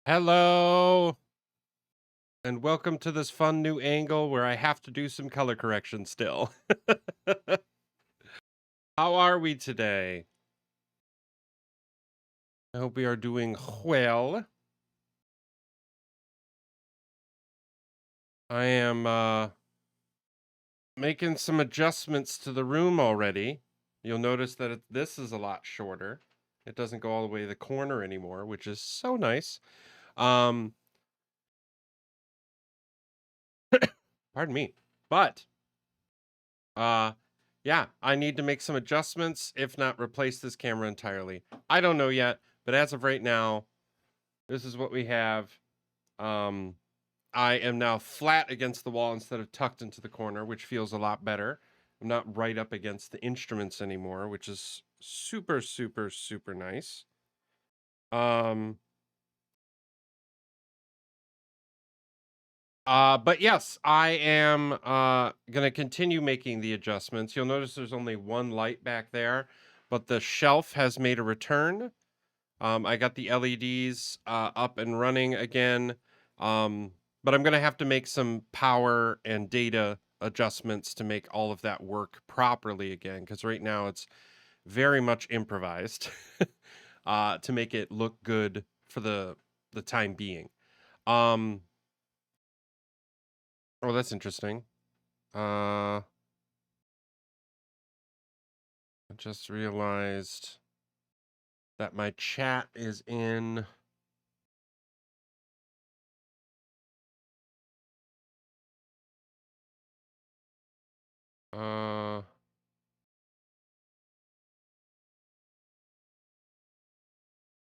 Hello, and welcome to this fun new angle where I have to do some color correction still. How are we today? I hope we are doing well. I am making some adjustments to the room already. You'll notice that this is a lot shorter. It doesn't go all the way to the corner anymore, which is so nice. Um, Pardon me. But uh yeah, I need to make some adjustments, if not replace this camera entirely. I don't know yet, but as of right now, this is what we have. Um, I am now flat against the wall instead of tucked into the corner, which feels a lot better. I'm not right up against the instruments anymore, which is super, super, super nice. Um, but yes, I am gonna continue making the adjustments. You'll notice there's only one light back there, but the shelf has made a return. I got the LEDs up and running again, but I'm going to have to make some power and data adjustments to make all of that work properly again, because right now it's very much improvised to make it look good for the time being. Um, oh, that's interesting. I just realized that my chat is in. Uh,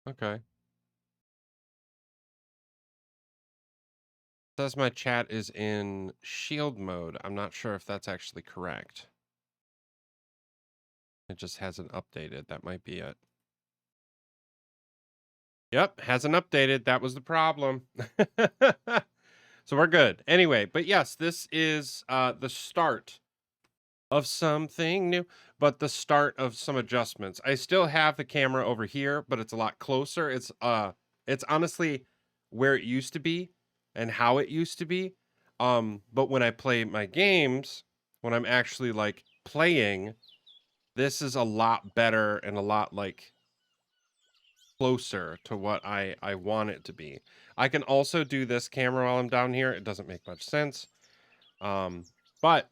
okay. Says my chat is in shield mode. I'm not sure if that's actually correct. It just hasn't updated. That might be it. Yep, hasn't updated. That was the problem. So we're good. Anyway, but yes, this is the start of something new, but the start of some adjustments. I still have the camera over here, but it's a lot closer. It's honestly where it used to be and how it used to be. But when I play my games, when I'm actually like playing, this is a lot better and a lot like closer to what I want it to be. I can also do this camera while I'm down here. It doesn't make much sense. But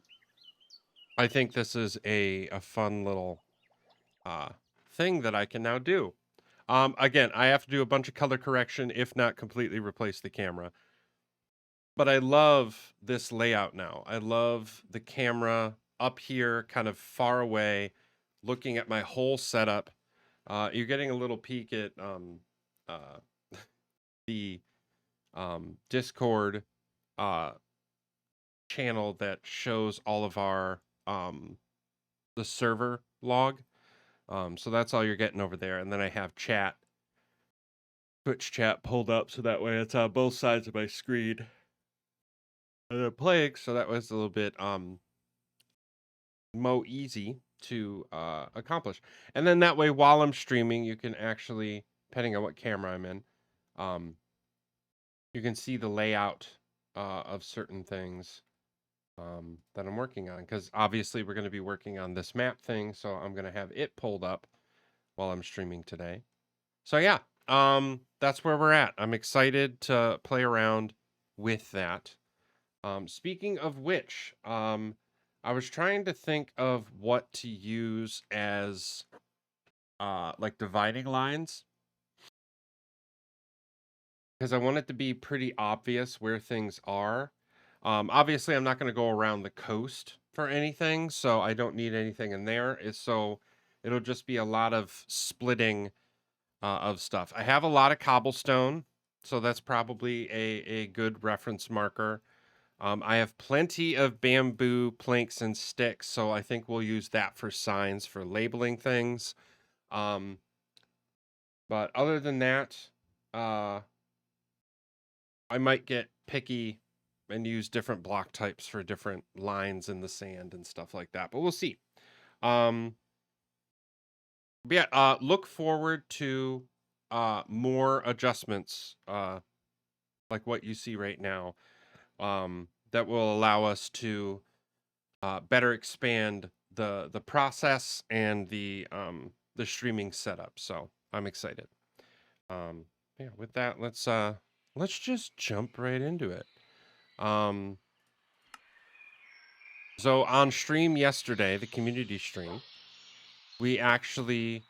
I think this is a fun little uh, thing that I can now do. Again, I have to do a bunch of color correction, if not completely replace the camera. But I love this layout now. I love the camera up here, kind of far away, looking at my whole setup. You're getting a little peek at uh, the Discord uh, channel that shows all of our the server log. So that's all you're getting over there. And then I have Twitch chat pulled up so that way it's on both sides of my screen. And they're playing, so that was a little bit mo easy to accomplish. And then that way while I'm streaming, you can actually, depending on what camera I'm in, um, you can see the layout of certain things that I'm working on. Because obviously we're going to be working on this map thing, so I'm going to have it pulled up while I'm streaming today. So yeah, that's where we're at. I'm excited to play around with that. Speaking of which, I was trying to think of what to use as like dividing lines because I want it to be pretty obvious where things are. Obviously, I'm not going to go around the coast for anything, so I don't need anything in there. So it'll just be a lot of splitting of stuff. I have a lot of cobblestone, so that's probably a good reference marker. I have plenty of bamboo planks and sticks, so I think we'll use that for signs for labeling things. Um, but other than that, uh, I might get picky and use different block types for different lines in the sand and stuff like that. But we'll see. Um, but yeah, look forward to more adjustments, like what you see right now, that will allow us to better expand the process and the streaming setup. So I'm excited. Yeah, with that, let's just jump right into it. Um, so on stream yesterday, the community stream, we actually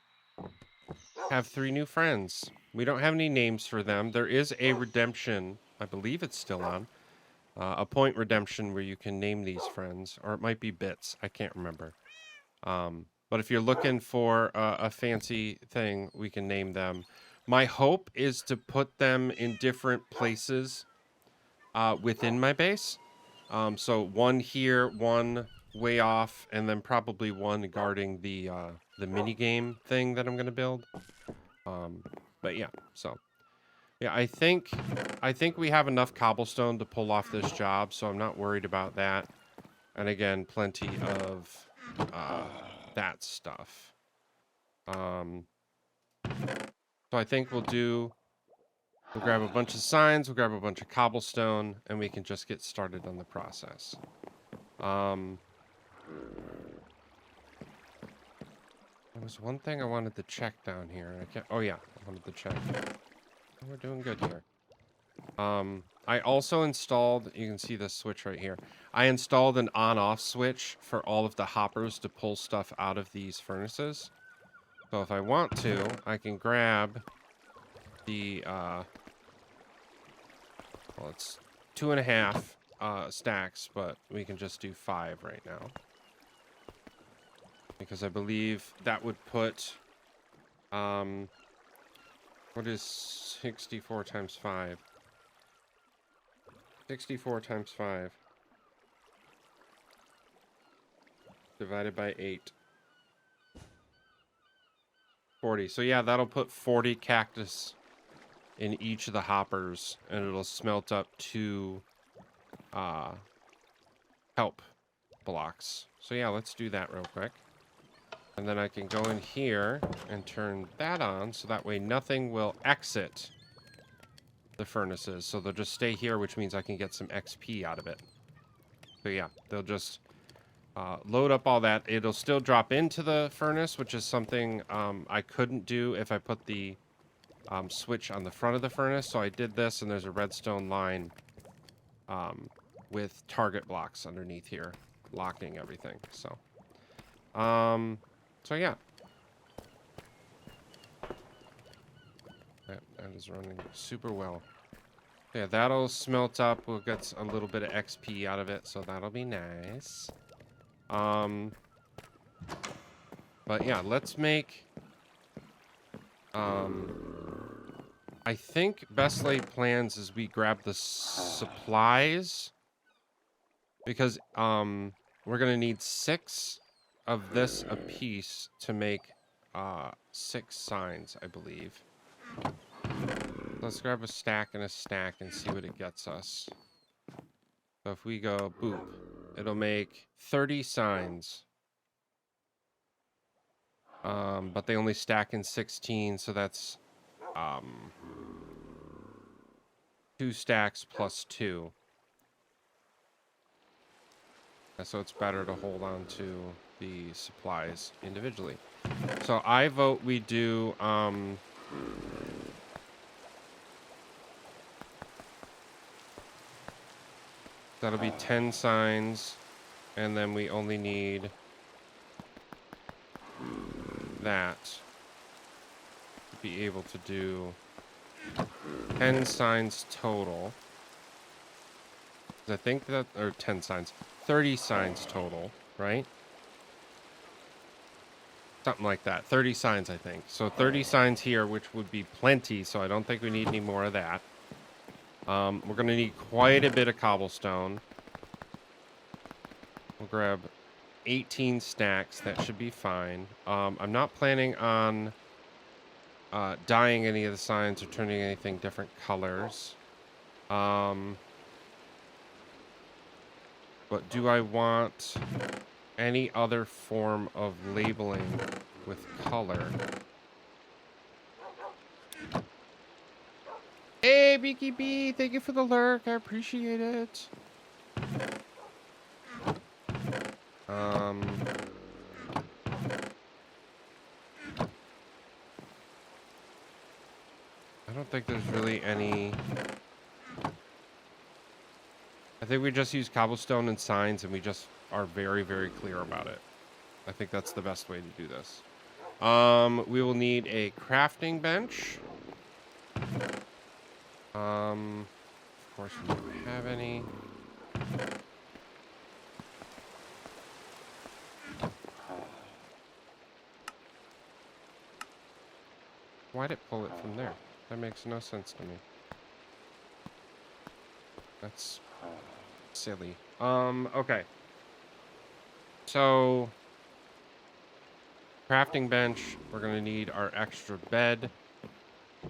have 3 new friends. We don't have any names for them. There is a redemption. I believe it's still on. A point redemption where you can name these friends, or it might be bits. I can't remember. But if you're looking for a fancy thing, we can name them. My hope is to put them in different places within my base. So one here, one way off, and then probably one guarding the mini game thing that I'm gonna build. But yeah, so yeah, I think we have enough cobblestone to pull off this job, so I'm not worried about that. And again, plenty of that stuff. So I think we'll grab a bunch of signs, we'll grab a bunch of cobblestone, and we can just get started on the process. There was one thing I wanted to check down here. Oh yeah, I wanted to check. We're doing good here. I also installed, you can see the switch right here. I installed an on-off switch for all of the hoppers to pull stuff out of these furnaces. So if I want to, I can grab the, well, it's 2.5 stacks, but we can just do 5 right now. Because I believe that would put, what is 64 times 5? 64 times 5 divided by 8. 40. So yeah, that'll put 40 cactus in each of the hoppers, and it'll smelt up 2 help blocks. So yeah, let's do that real quick. And then I can go in here and turn that on, so that way nothing will exit the furnaces. So they'll just stay here, which means I can get some XP out of it. So yeah, they'll just load up all that. It'll still drop into the furnace, which is something I couldn't do if I put the switch on the front of the furnace. So I did this, and there's a redstone line with target blocks underneath here, locking everything. So, so yeah. That is running super well. Yeah, that'll smelt up. We'll get a little bit of XP out of it, so that'll be nice. But yeah, let's make... I think best laid plans is we grab the supplies. Because, we're gonna need 6 of this a piece to make, 6 signs, I believe. Let's grab a stack and see what it gets us. So if we go boop, it'll make 30 signs. But they only stack in 16, so that's 2 stacks plus 2. So it's better to hold on to the supplies individually. So I vote we do that'll be 10 signs, and then we only need that to be able to do 10 signs total. I think that, or 10 signs, 30 signs total, right? Something like that. 30 signs, I think. So 30 signs here, which would be plenty, so I don't think we need any more of that. We're going to need quite a bit of cobblestone. We'll grab 18 stacks. That should be fine. I'm not planning on dyeing any of the signs or turning anything different colors. But do I want any other form of labeling with color? Hey, Beaky B, thank you for the lurk. I appreciate it. I don't think there's really any... I think we just use cobblestone and signs, and we just are very, very clear about it. I think that's the best way to do this. We will need a crafting bench. Of course, we don't have any. Why'd it pull it from there? That makes no sense to me. That's silly. Okay. So, crafting bench, we're gonna need our extra bed,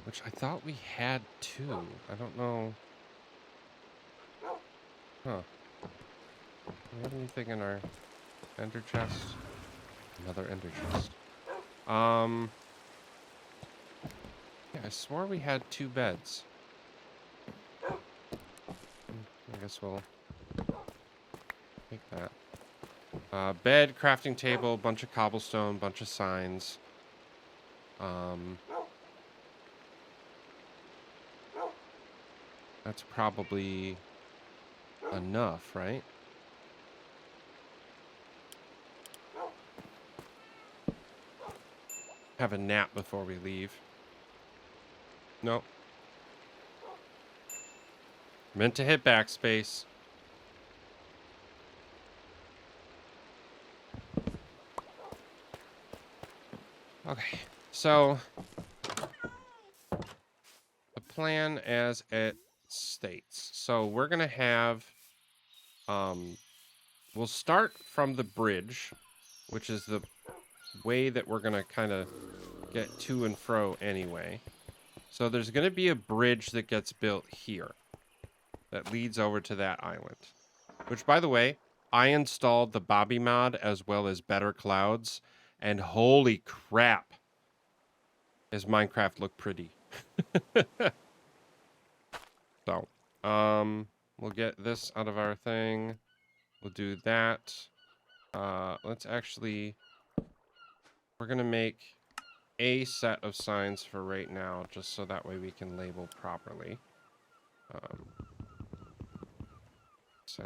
which I thought we had two. I don't know. Huh. Do we have anything in our ender chest? Another ender chest. Yeah, I swore we had two beds. I guess we'll take that. Bed, crafting table, bunch of cobblestone, bunch of signs. That's probably enough, right? Have a nap before we leave. Nope. Meant to hit backspace. Okay, so the plan as it states. So we're gonna have, we'll start from the bridge, which is the way that we're gonna kind of get to and fro anyway. So there's gonna be a bridge that gets built here that leads over to that island. Which, by the way, I installed the Bobby mod as well as Better Clouds, and holy crap, does Minecraft look pretty. So, we'll get this out of our thing. We'll do that. Let's actually, we're gonna make a set of signs for right now, just so that way we can label properly. So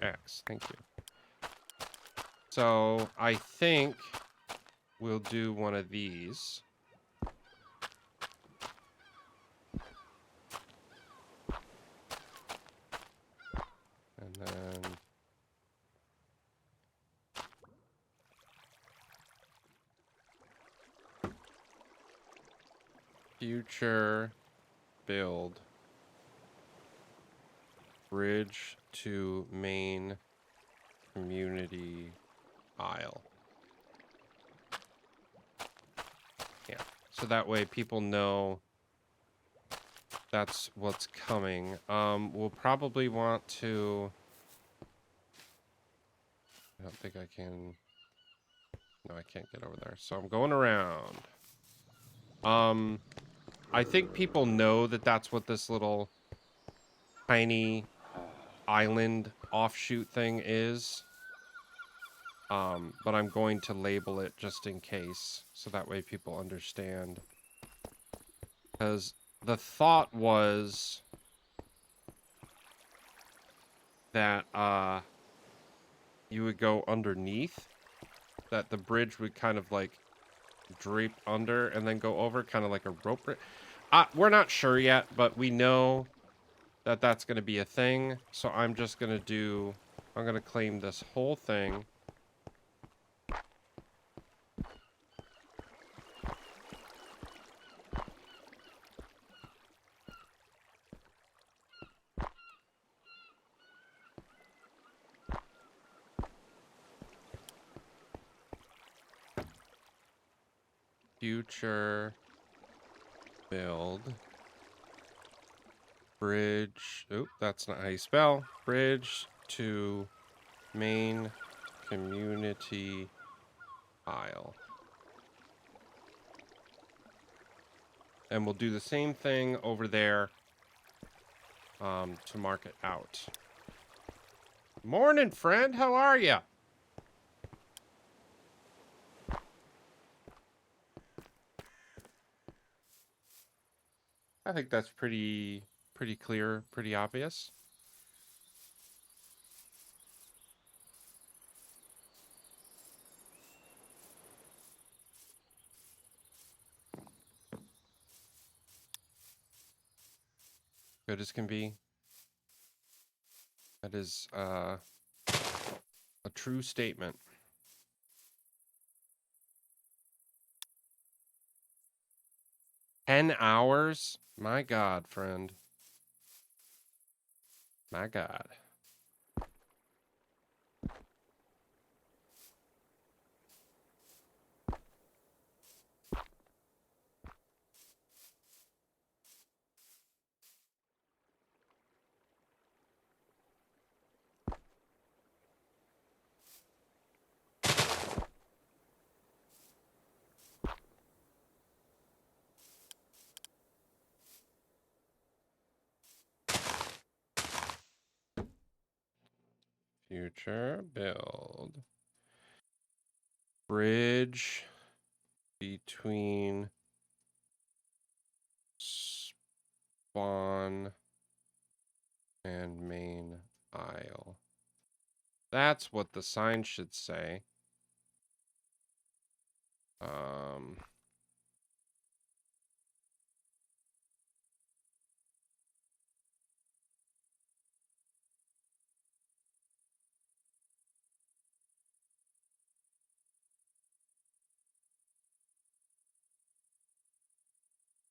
X, thank you. So I think we'll do one of these. And then future build bridge to main community aisle. Yeah, so that way people know that's what's coming. We'll probably want to... I don't think I can... No, I can't get over there. So I'm going around. I think people know that that's what this little tiny island offshoot thing is. But I'm going to label it just in case, so that way people understand. Because the thought was that you would go underneath, that the bridge would kind of like drape under and then go over, kind of like a rope bridge. We're not sure yet, but we know that that's going to be a thing. So I'm just going to do, I'm going to claim this whole thing. Future build bridge. Oop, that's not how you spell. Bridge to main community aisle. And we'll do the same thing over there to mark it out. Morning, friend. How are ya? I think that's pretty clear, pretty obvious. Good as can be. That is a true statement. $10? My God, friend. My God. Future build. Bridge between spawn and main aisle. That's what the sign should say.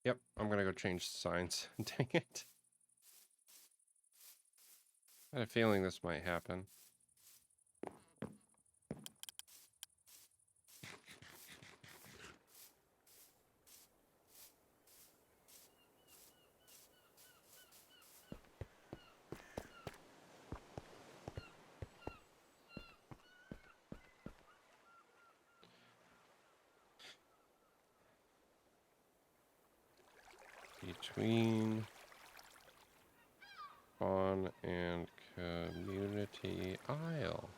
Yep, I'm gonna go change signs. Dang it. I had a feeling this might happen. Between spawn and community aisle.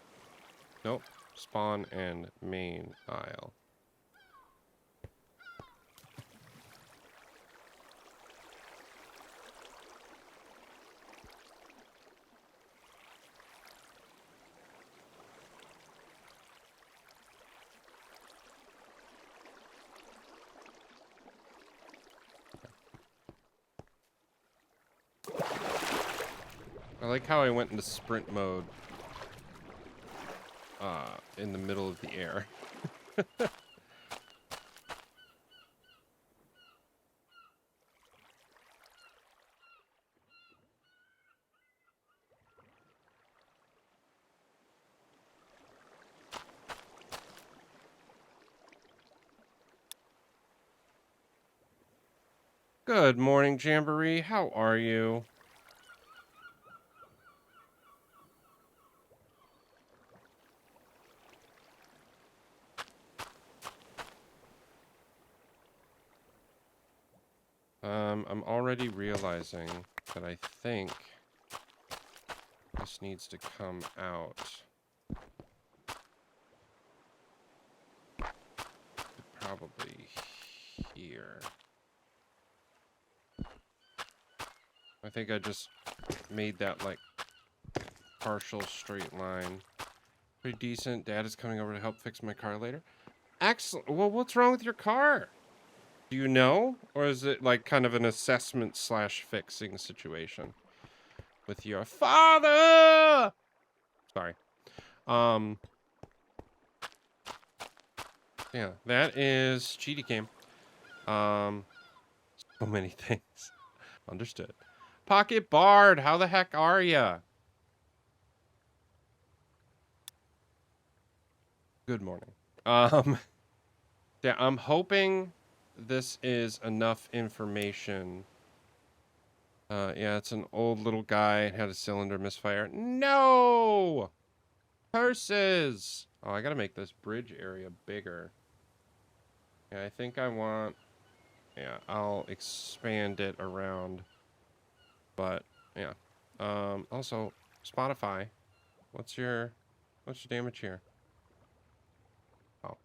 Nope, spawn and main aisle. I like how I went into sprint mode in the middle of the air. Good morning, Jamboree. How are you? I'm already realizing that I think this needs to come out. Probably here. I think I just made that like partial straight line. Pretty decent. Dad is coming over to help fix my car later. Excellent. Well, what's wrong with your car? Do you know? Or is it like kind of an assessment / fixing situation with your father? Sorry. Yeah, that is Cheaty Cam. So many things. Understood. Pocket Bard, how the heck are ya? Good morning. Yeah, I'm hoping this is enough information. Yeah, it's an old little guy. It had a cylinder misfire. No! Purses! Oh, I gotta make this bridge area bigger. Yeah, I think I want... Yeah, I'll expand it around. But Yeah. Also, Spotify, what's your damage here? Oh,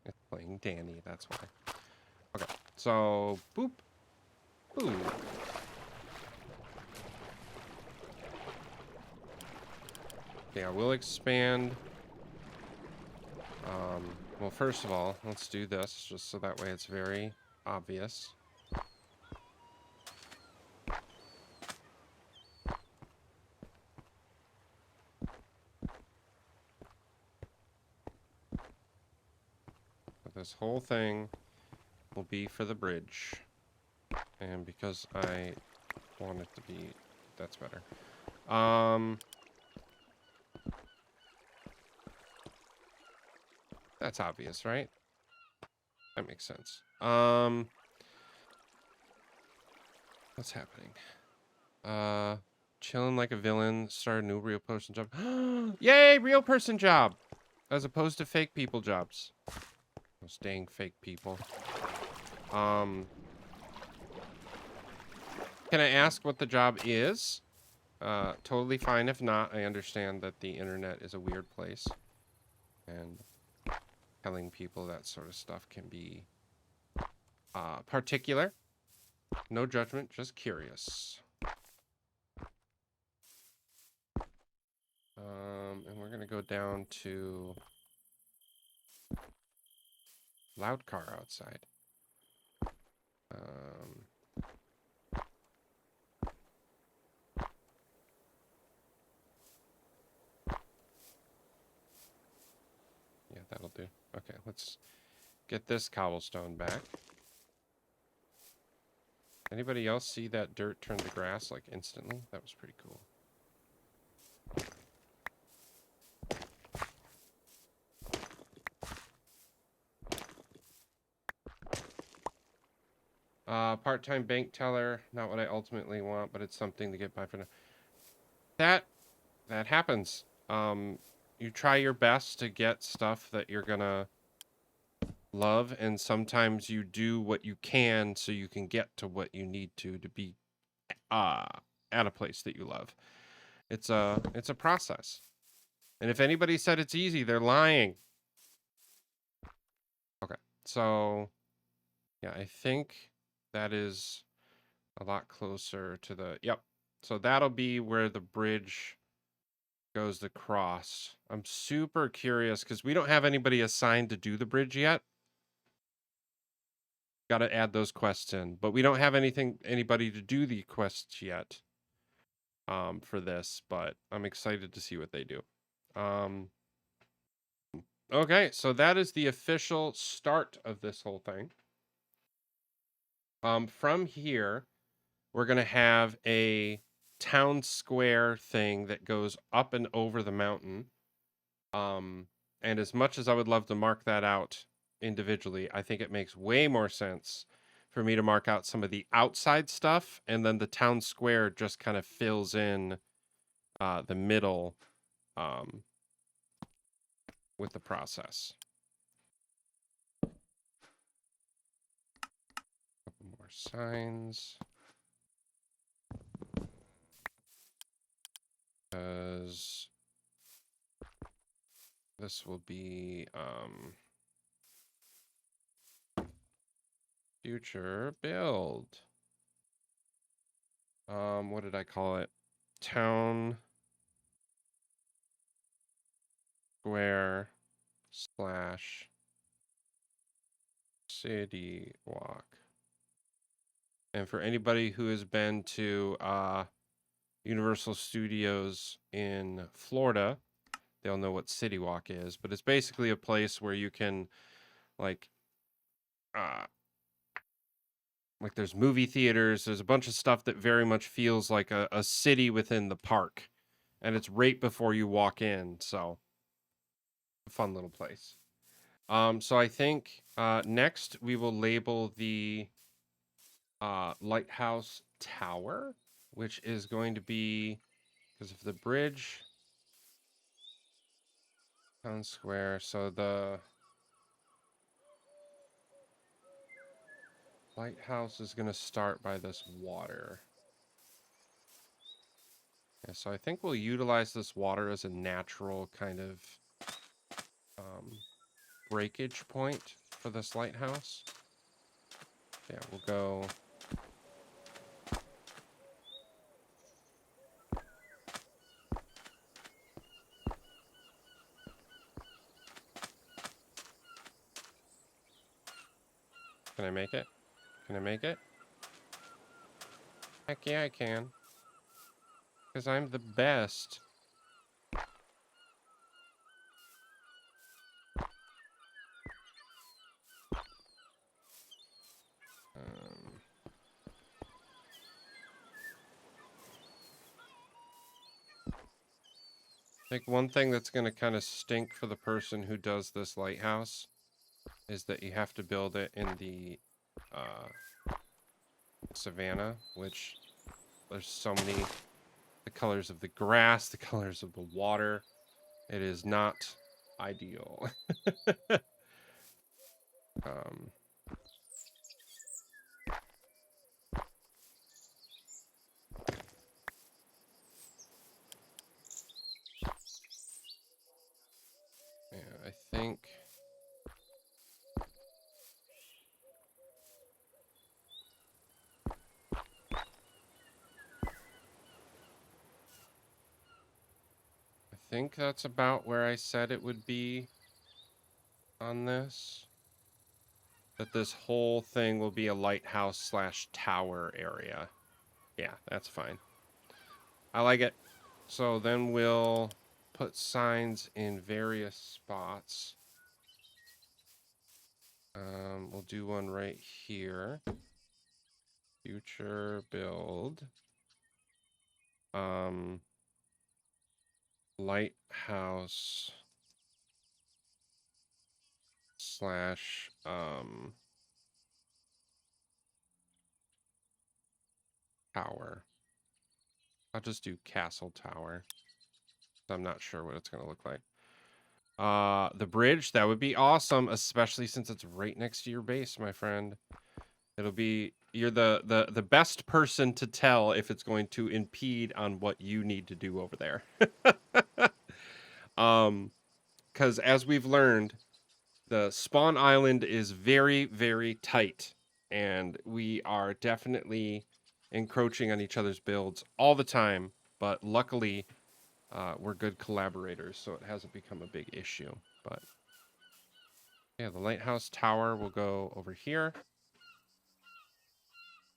it's playing Danny, that's why. Okay, so boop, boop. Yeah, we'll expand. Well, first of all, let's do this just so that way it's very obvious. But this whole thing will be for the bridge. And because I want it to be, that's better. That's obvious, right? That makes sense. What's happening? Chilling like a villain. Start a new real person job. Yay, real person job, as opposed to fake people jobs. Those dang fake people. Can I ask what the job is? Totally fine if not. I understand that the internet is a weird place, and telling people that sort of stuff can be particular. No judgment, just curious. And we're gonna go down to loud car outside. Yeah, that'll do. Okay, let's get this cobblestone back. Anybody else see that dirt turn to grass like instantly? That was pretty cool. Part-time bank teller, not what I ultimately want, but it's something to get by for now. That happens. You try your best to get stuff that you're gonna love, and sometimes you do what you can so you can get to what you need to be at a place that you love. It's a process. And if anybody said it's easy, they're lying. Okay. So, yeah, I think that is a lot closer to the yep. So that'll be where the bridge goes across. I'm super curious because we don't have anybody assigned to do the bridge yet. Got to add those quests in, but we don't have anybody to do the quests yet for this, but I'm excited to see what they do. Okay, so that is the official start of this whole thing. From here, we're going to have a town square thing that goes up and over the mountain. And as much as I would love to mark that out individually, I think it makes way more sense for me to mark out some of the outside stuff, and then the town square just kind of fills in the middle with the process. Couple more signs. Because this will be future build. What did I call it? Town square slash city walk. And for anybody who has been to Universal Studios in Florida, they'll know what City Walk is. But it's basically a place where you can like there's movie theaters, there's a bunch of stuff that very much feels like a city within the park. And it's right before you walk in, so a fun little place. So I think next we will label the lighthouse tower, which is going to be because of the bridge, town square. So the lighthouse is going to start by this water. Yeah, so I think we'll utilize this water as a natural kind of breakage point for this lighthouse. Yeah, we'll go... Can I make it? Can I make it? Heck yeah, I can. Because I'm the best. I think one thing that's going to kind of stink for the person who does this lighthouse is that you have to build it in the savannah, which there's so many, the colors of the grass, the colors of the water. It is not ideal. Yeah, I think that's about where I said it would be on this. That this whole thing will be a lighthouse slash tower area. Yeah, that's fine. I like it. So then we'll put signs in various spots. We'll do one right here. Future build. Lighthouse slash tower. I'll just do castle tower. I'm not sure what it's gonna look like. The bridge, that would be awesome, especially since it's right next to your base, my friend. It'll be, you're the best person to tell if it's going to impede on what you need to do over there. Because as we've learned, the spawn island is very, very tight, and we are definitely encroaching on each other's builds all the time. But luckily, we're good collaborators, so it hasn't become a big issue. But yeah, the lighthouse tower will go over here.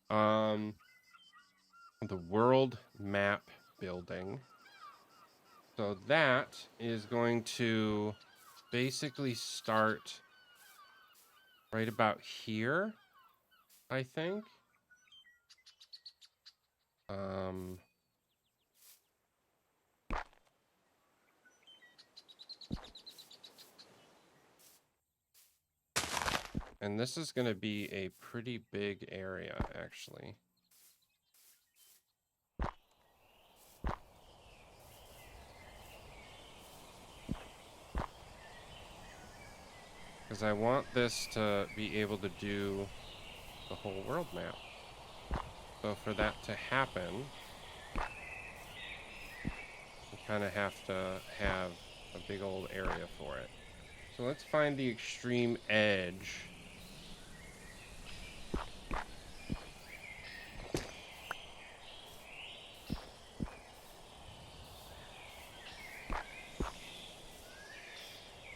The world map building. So that is going to basically start right about here, I think. And this is going to be a pretty big area, actually. Because I want this to be able to do the whole world map. So for that to happen, we kind of have to have a big old area for it. So let's find the extreme edge.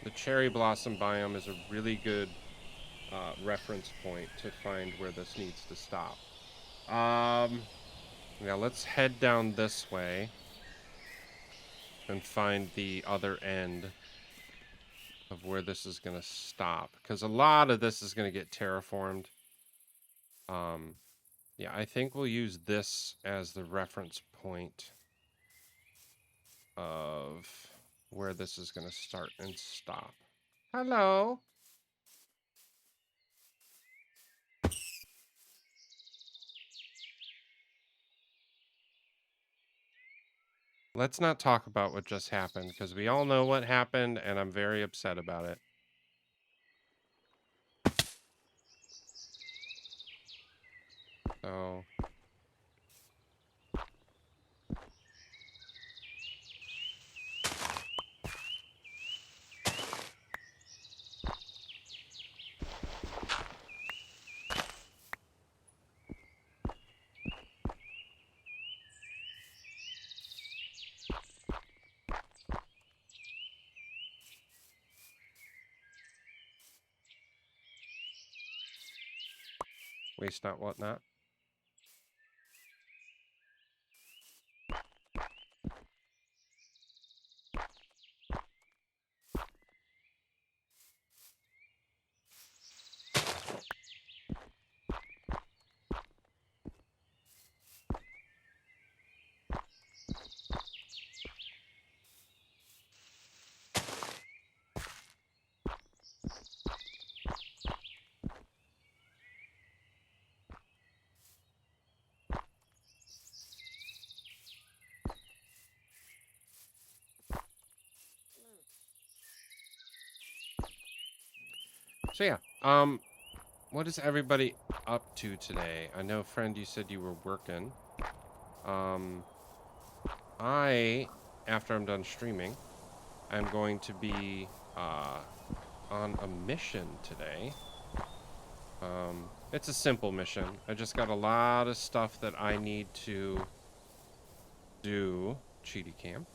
The cherry blossom biome is a really good reference point to find where this needs to stop. Now let's head down this way and find the other end of where this is going to stop, because a lot of this is going to get terraformed. Yeah, I think we'll use this as the reference point of where this is going to start and stop. Hello. Let's not talk about what just happened, because we all know what happened, and I'm very upset about it. So Waste not, whatnot. So yeah, what is everybody up to today? I know, friend, you said you were working. After I'm done streaming, I'm going to be on a mission today. It's a simple mission. I just got a lot of stuff that I need to do. Cheaty cam.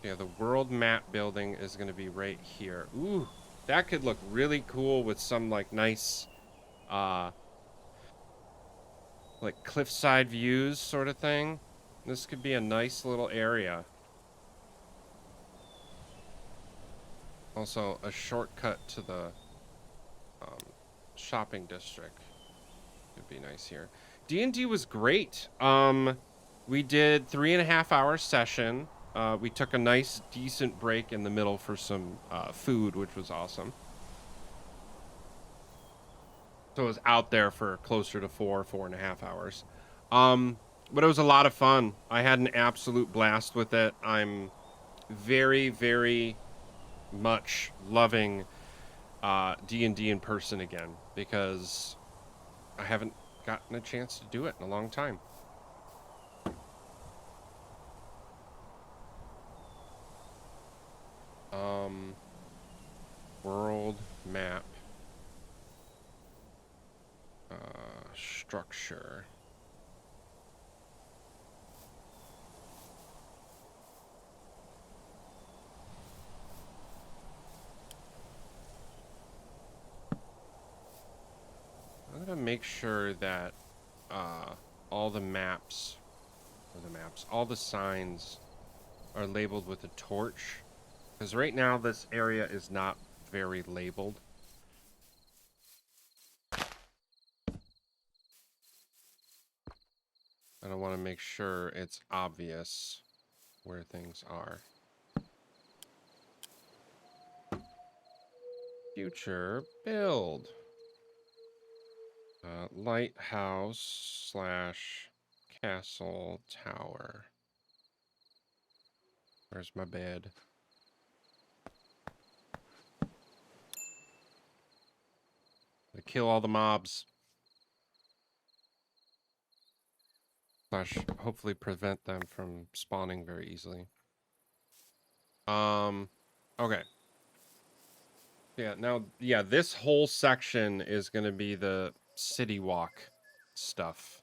Yeah, the world map building is going to be right here. Ooh, that could look really cool with some like nice like cliffside views sort of thing. This could be a nice little area. Also, a shortcut to the shopping district would be nice here. D&D was great. We did 3.5-hour session. We took a nice, decent break in the middle for some food, which was awesome. So it was out there for closer to 4.5 hours. But it was a lot of fun. I had an absolute blast with it. I'm very, very much loving D&D in person again, because I haven't gotten a chance to do it in a long time. World map structure. I'm gonna make sure that all the maps, all the signs are labeled with a torch, because right now this area is not very labeled. And I want to make sure it's obvious where things are. Future build. Lighthouse / castle tower. Where's my bed? To kill all the mobs. / hopefully prevent them from spawning very easily. Okay. Yeah, now, yeah, this whole section is going to be the city walk stuff.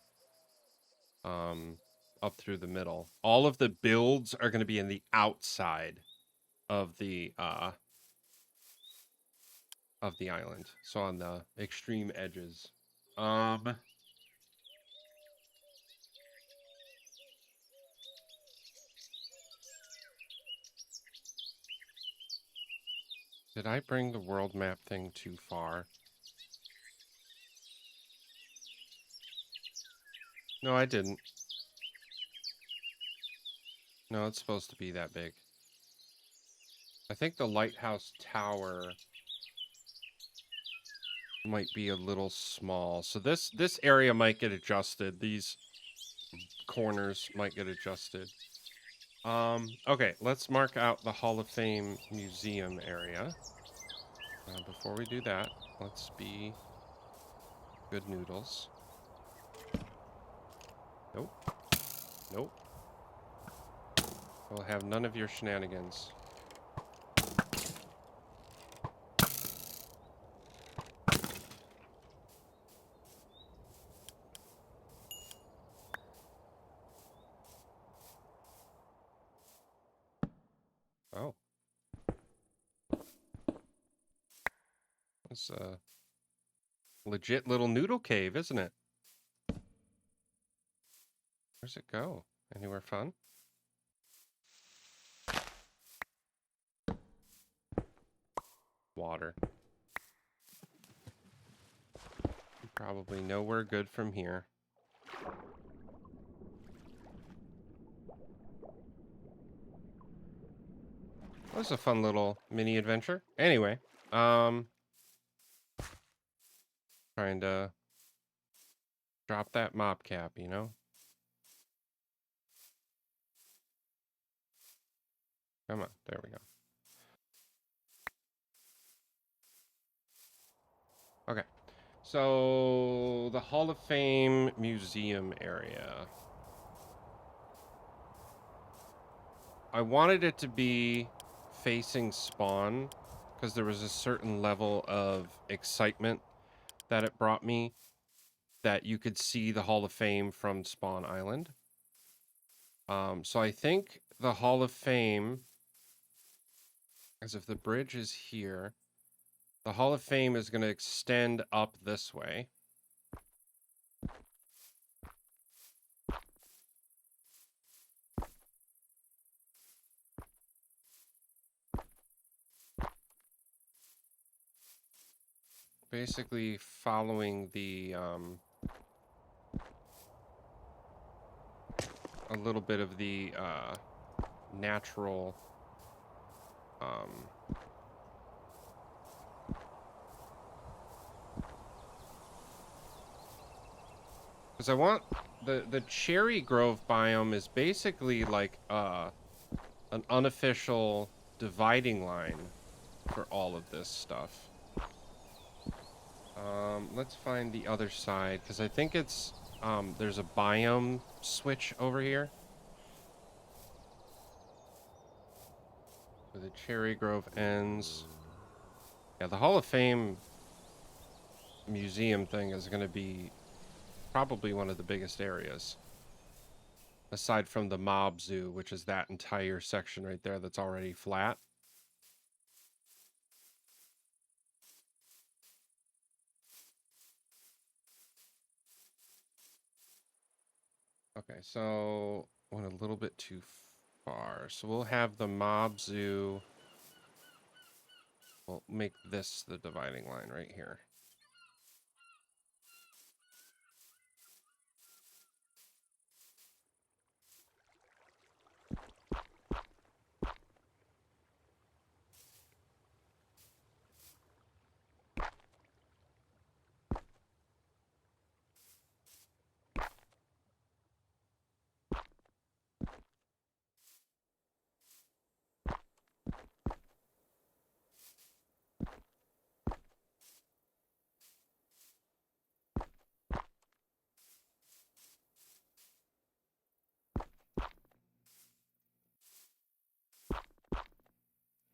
Up through the middle. All of the builds are going to be in the outside of the island. So on the extreme edges. Did I bring the world map thing too far? No, I didn't. No, it's supposed to be that big. I think the lighthouse tower might be a little small. So this area might get adjusted. These corners might get adjusted. Okay, let's mark out the Hall of Fame museum area. Before we do that, let's be good noodles. Nope. Nope. We'll have none of your shenanigans. Oh. Let's Legit little noodle cave, isn't it? Where's it go? Anywhere fun? Water. Probably nowhere good from here. That was a fun little mini adventure. Anyway, trying to drop that mop cap, you know? Come on, there we go. Okay, so the Hall of Fame museum area. I wanted it to be facing Spawn because there was a certain level of excitement that it brought me that you could see the Hall of Fame from Spawn Island. So I think the Hall of Fame, as if the bridge is here, the Hall of Fame is going to extend up this way. Basically following the, a little bit of the, natural, because I want the Cherry Grove biome is basically like an unofficial dividing line for all of this stuff. Let's find the other side because I think it's there's a biome switch over here. Where the Cherry Grove ends. Yeah, the Hall of Fame museum thing is going to be probably one of the biggest areas. Aside from the Mob Zoo, which is that entire section right there that's already flat. Okay, so went a little bit too far. So we'll have the Mob Zoo. We'll make this the dividing line right here.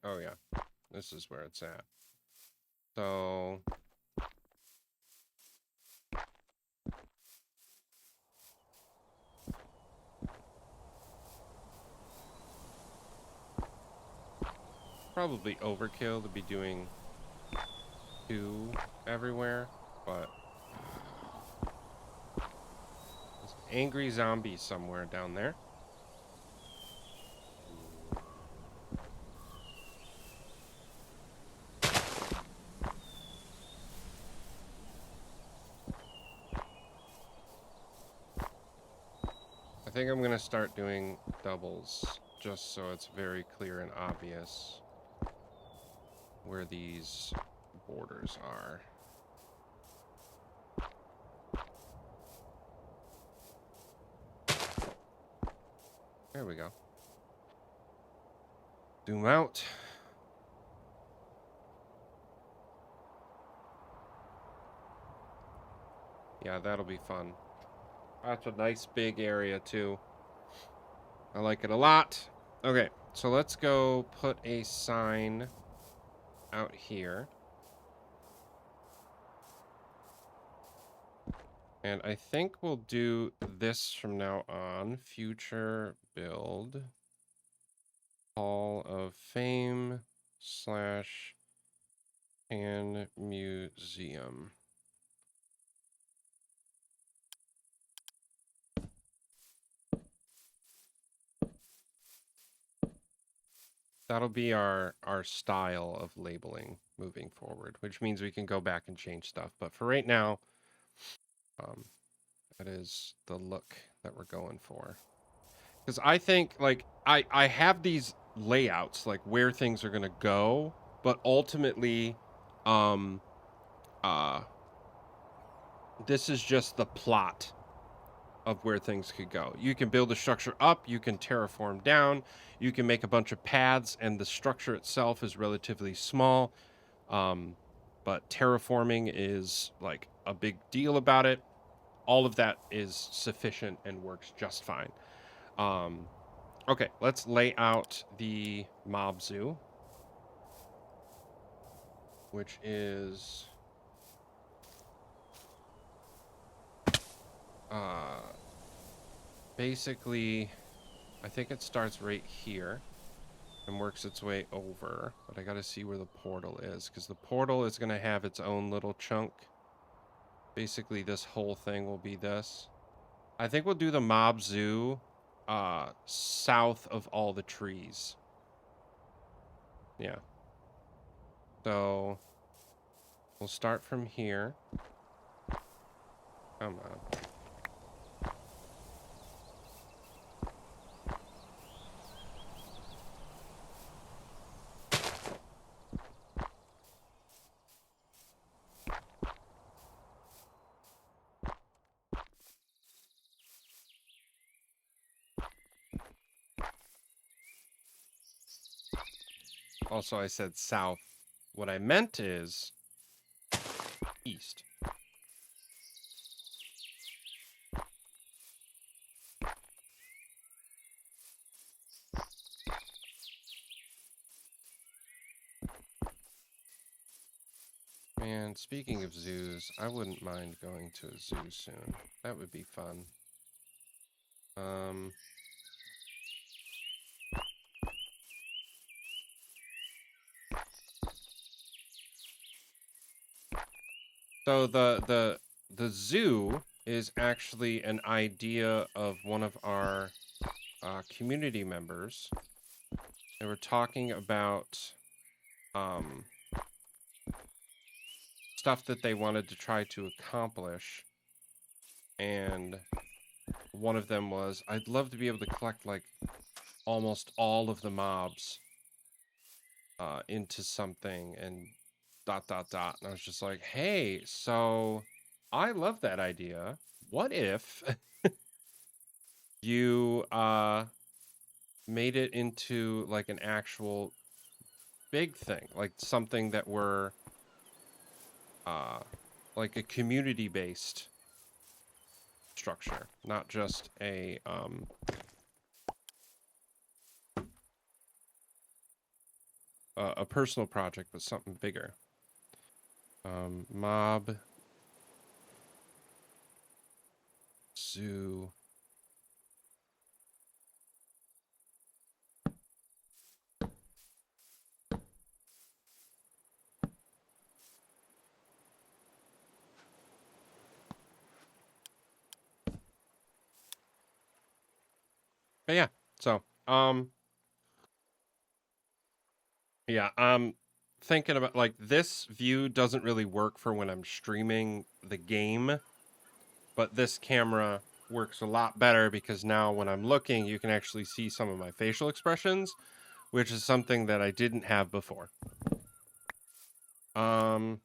Oh yeah, this is where it's at. So probably overkill to be doing 2 everywhere, but there's angry zombies somewhere down there. I think I'm gonna start doing doubles just so it's very clear and obvious where these borders are. There we go. Zoom out. Yeah, that'll be fun. That's a nice big area too. I like it a lot. Okay, so let's go put a sign out here. And I think we'll do this from now on. Future build. Hall of Fame / and museum. That'll be our style of labeling moving forward, which means we can go back and change stuff. But for right now, that is the look that we're going for. Because I think, like, I have these layouts, like, where things are going to go, but ultimately, this is just the plot of where things could go. You can build a structure up, you can terraform down, you can make a bunch of paths, and the structure itself is relatively small. But terraforming is like a big deal about it. All of that is sufficient and works just fine. Okay, let's lay out the mob zoo, which is basically, I think it starts right here and works its way over, but I gotta see where the portal is, because the portal is gonna have its own little chunk. Basically, this whole thing will be this. I think we'll do the mob zoo south of all the trees. Yeah. So we'll start from here. Come on. Also, I said south. What I meant is east. Man, speaking of zoos, I wouldn't mind going to a zoo soon. That would be fun. So the zoo is actually an idea of one of our community members. They were talking about stuff that they wanted to try to accomplish, and one of them was, I'd love to be able to collect like almost all of the mobs into something and ... And I was just like, hey, so I love that idea. What if you made it into like an actual big thing, like something that we're like a community-based structure, not just a personal project, but something bigger. Mob zoo. But yeah, so yeah, thinking about, like, this view doesn't really work for when I'm streaming the game, but this camera works a lot better because now when I'm looking, you can actually see some of my facial expressions, which is something that I didn't have before. Awesome.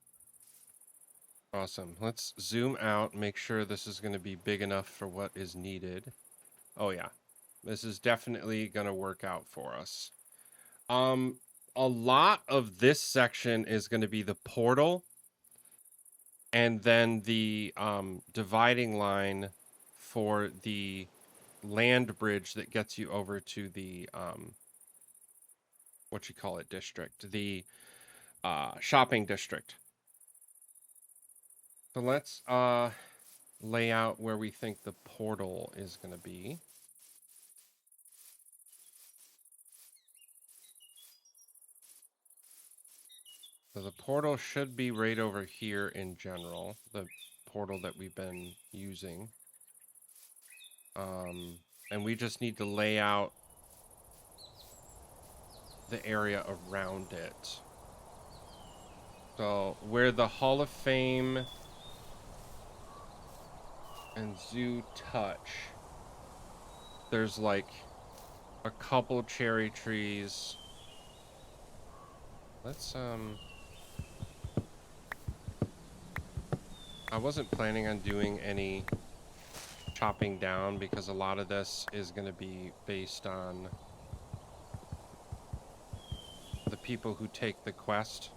Let's zoom out, make sure this is going to be big enough for what is needed. Oh yeah, this is definitely going to work out for us. A lot of this section is going to be the portal, and then the dividing line for the land bridge that gets you over to the what you call it, district, the shopping district. So let's lay out where we think the portal is going to be. So the portal should be right over here in general, the portal that we've been using. And we just need to lay out the area around it. So where the Hall of Fame and zoo touch, there's like a couple cherry trees. Let's I wasn't planning on doing any chopping down because a lot of this is going to be based on the people who take the quest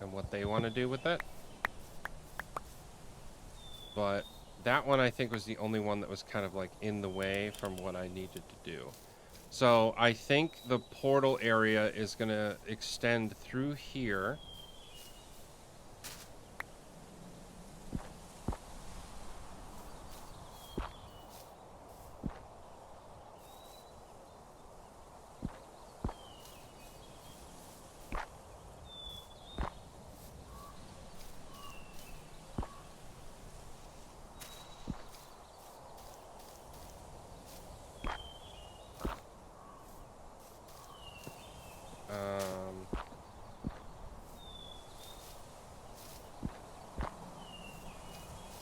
and what they want to do with it. But that one I think was the only one that was kind of like in the way from what I needed to do. So I think the portal area is going to extend through here.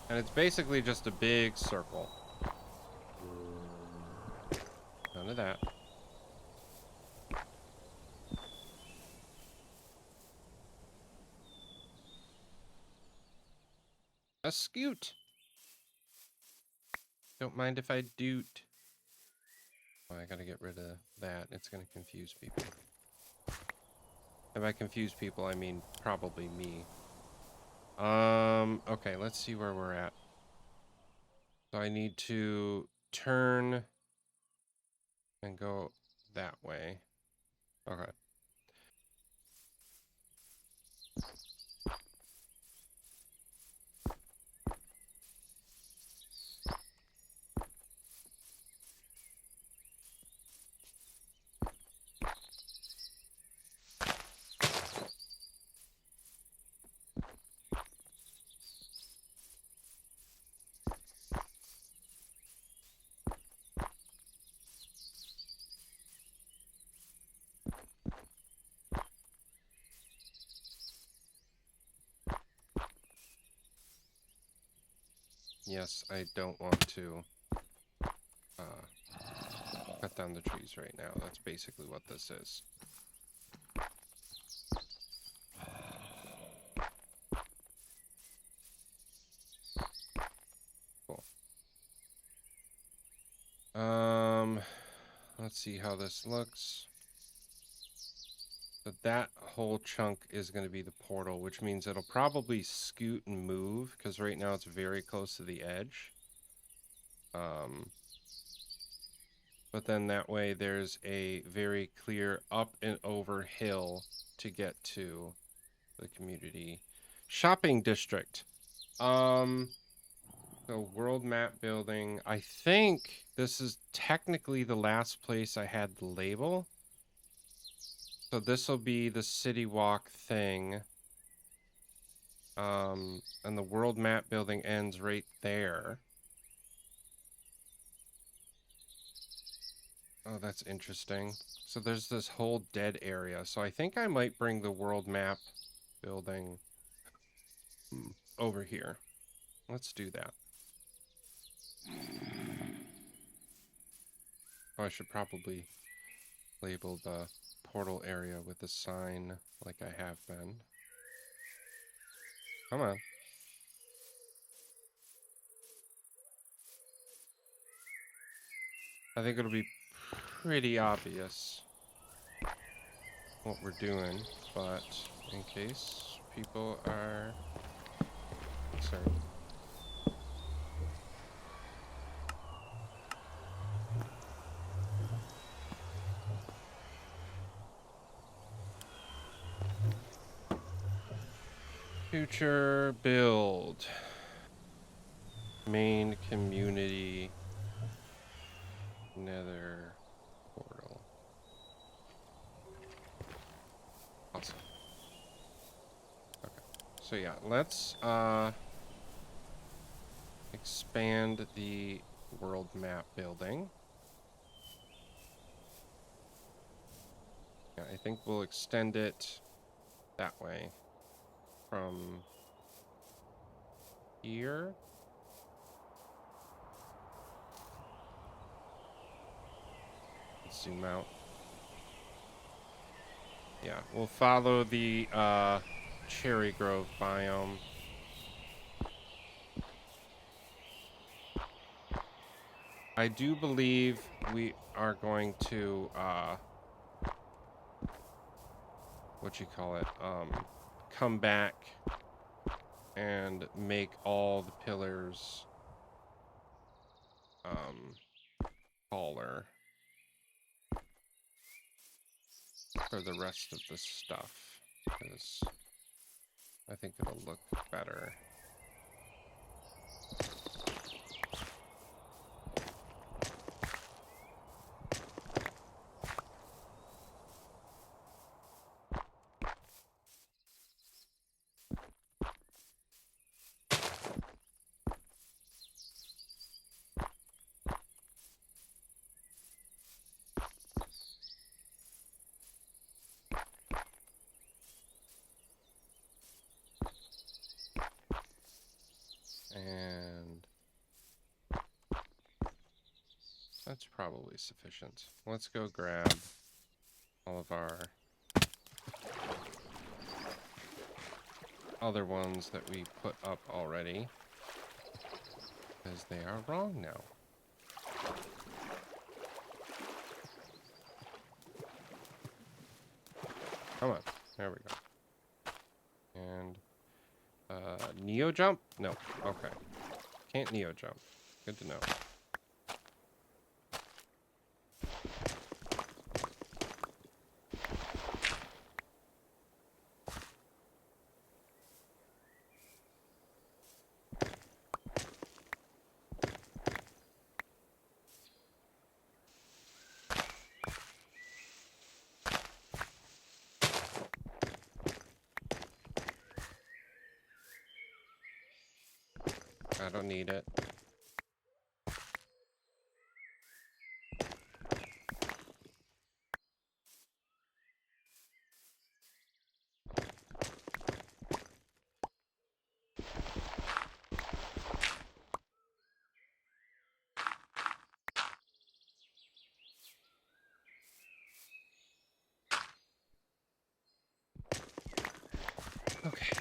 And it's basically just a big circle. None of that. A scoot. Don't mind if I doot. Oh, I gotta get rid of that. It's gonna confuse people. If I confuse people, I mean probably me. Okay, let's see where we're at. So I need to turn and go that way. Okay. Yes, I don't want to cut down the trees right now. That's basically what this is. Cool. Let's see how this looks. But that whole chunk is going to be the portal, which means it'll probably scoot and move, because right now it's very close to the edge. But then that way there's a very clear up and over hill to get to the community shopping district. So world map building. I think this is technically the last place I had the label. So this will be the city walk thing. And the world map building ends right there. Oh, that's interesting. So there's this whole dead area. So I think I might bring the world map building over here. Let's do that. Oh, I should probably label the portal area with a sign like I have been. Come on. I think it'll be pretty obvious what we're doing, but in case people are concerned. Future build. Main community nether portal. Awesome. Okay. So yeah, let's expand the world map building. Yeah, I think we'll extend it that way from here. Let's zoom out. Yeah, we'll follow the cherry grove biome. I do believe we are going to what you call it, come back and make all the pillars taller for the rest of the stuff, because I think it'll look better. And that's probably sufficient. Let's go grab all of our other ones that we put up already, because they are wrong now. Come on. There we go. And Neo jump? No. Okay. Can't Neo jump. Good to know. I don't need it. Okay.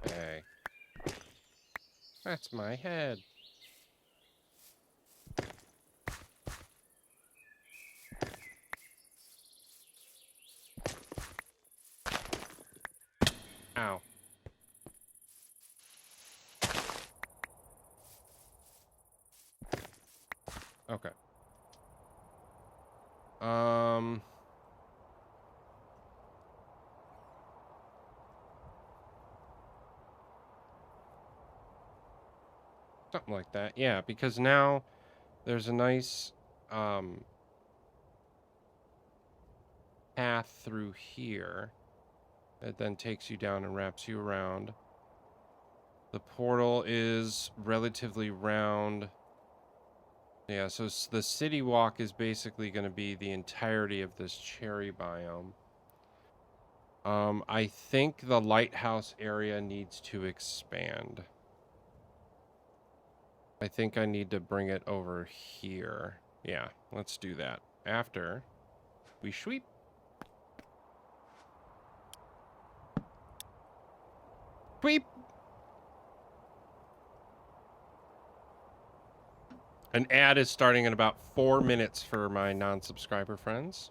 Hey. That's my head. Ow. Okay. Something like that. Yeah, because now there's a nice path through here that then takes you down and wraps you around. The portal is relatively round. Yeah, so the city walk is basically going to be the entirety of this cherry biome. I think the lighthouse area needs to expand. I think I need to bring it over here. Yeah, let's do that. After we sweep. Sweep! An ad is starting in about 4 minutes for my non-subscriber friends.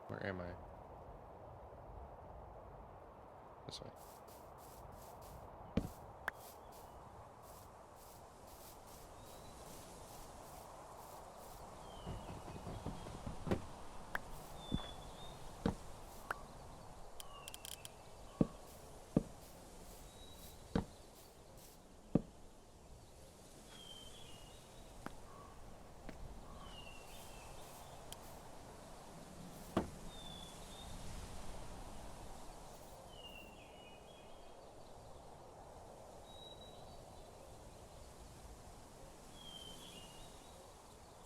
Where am I? This way.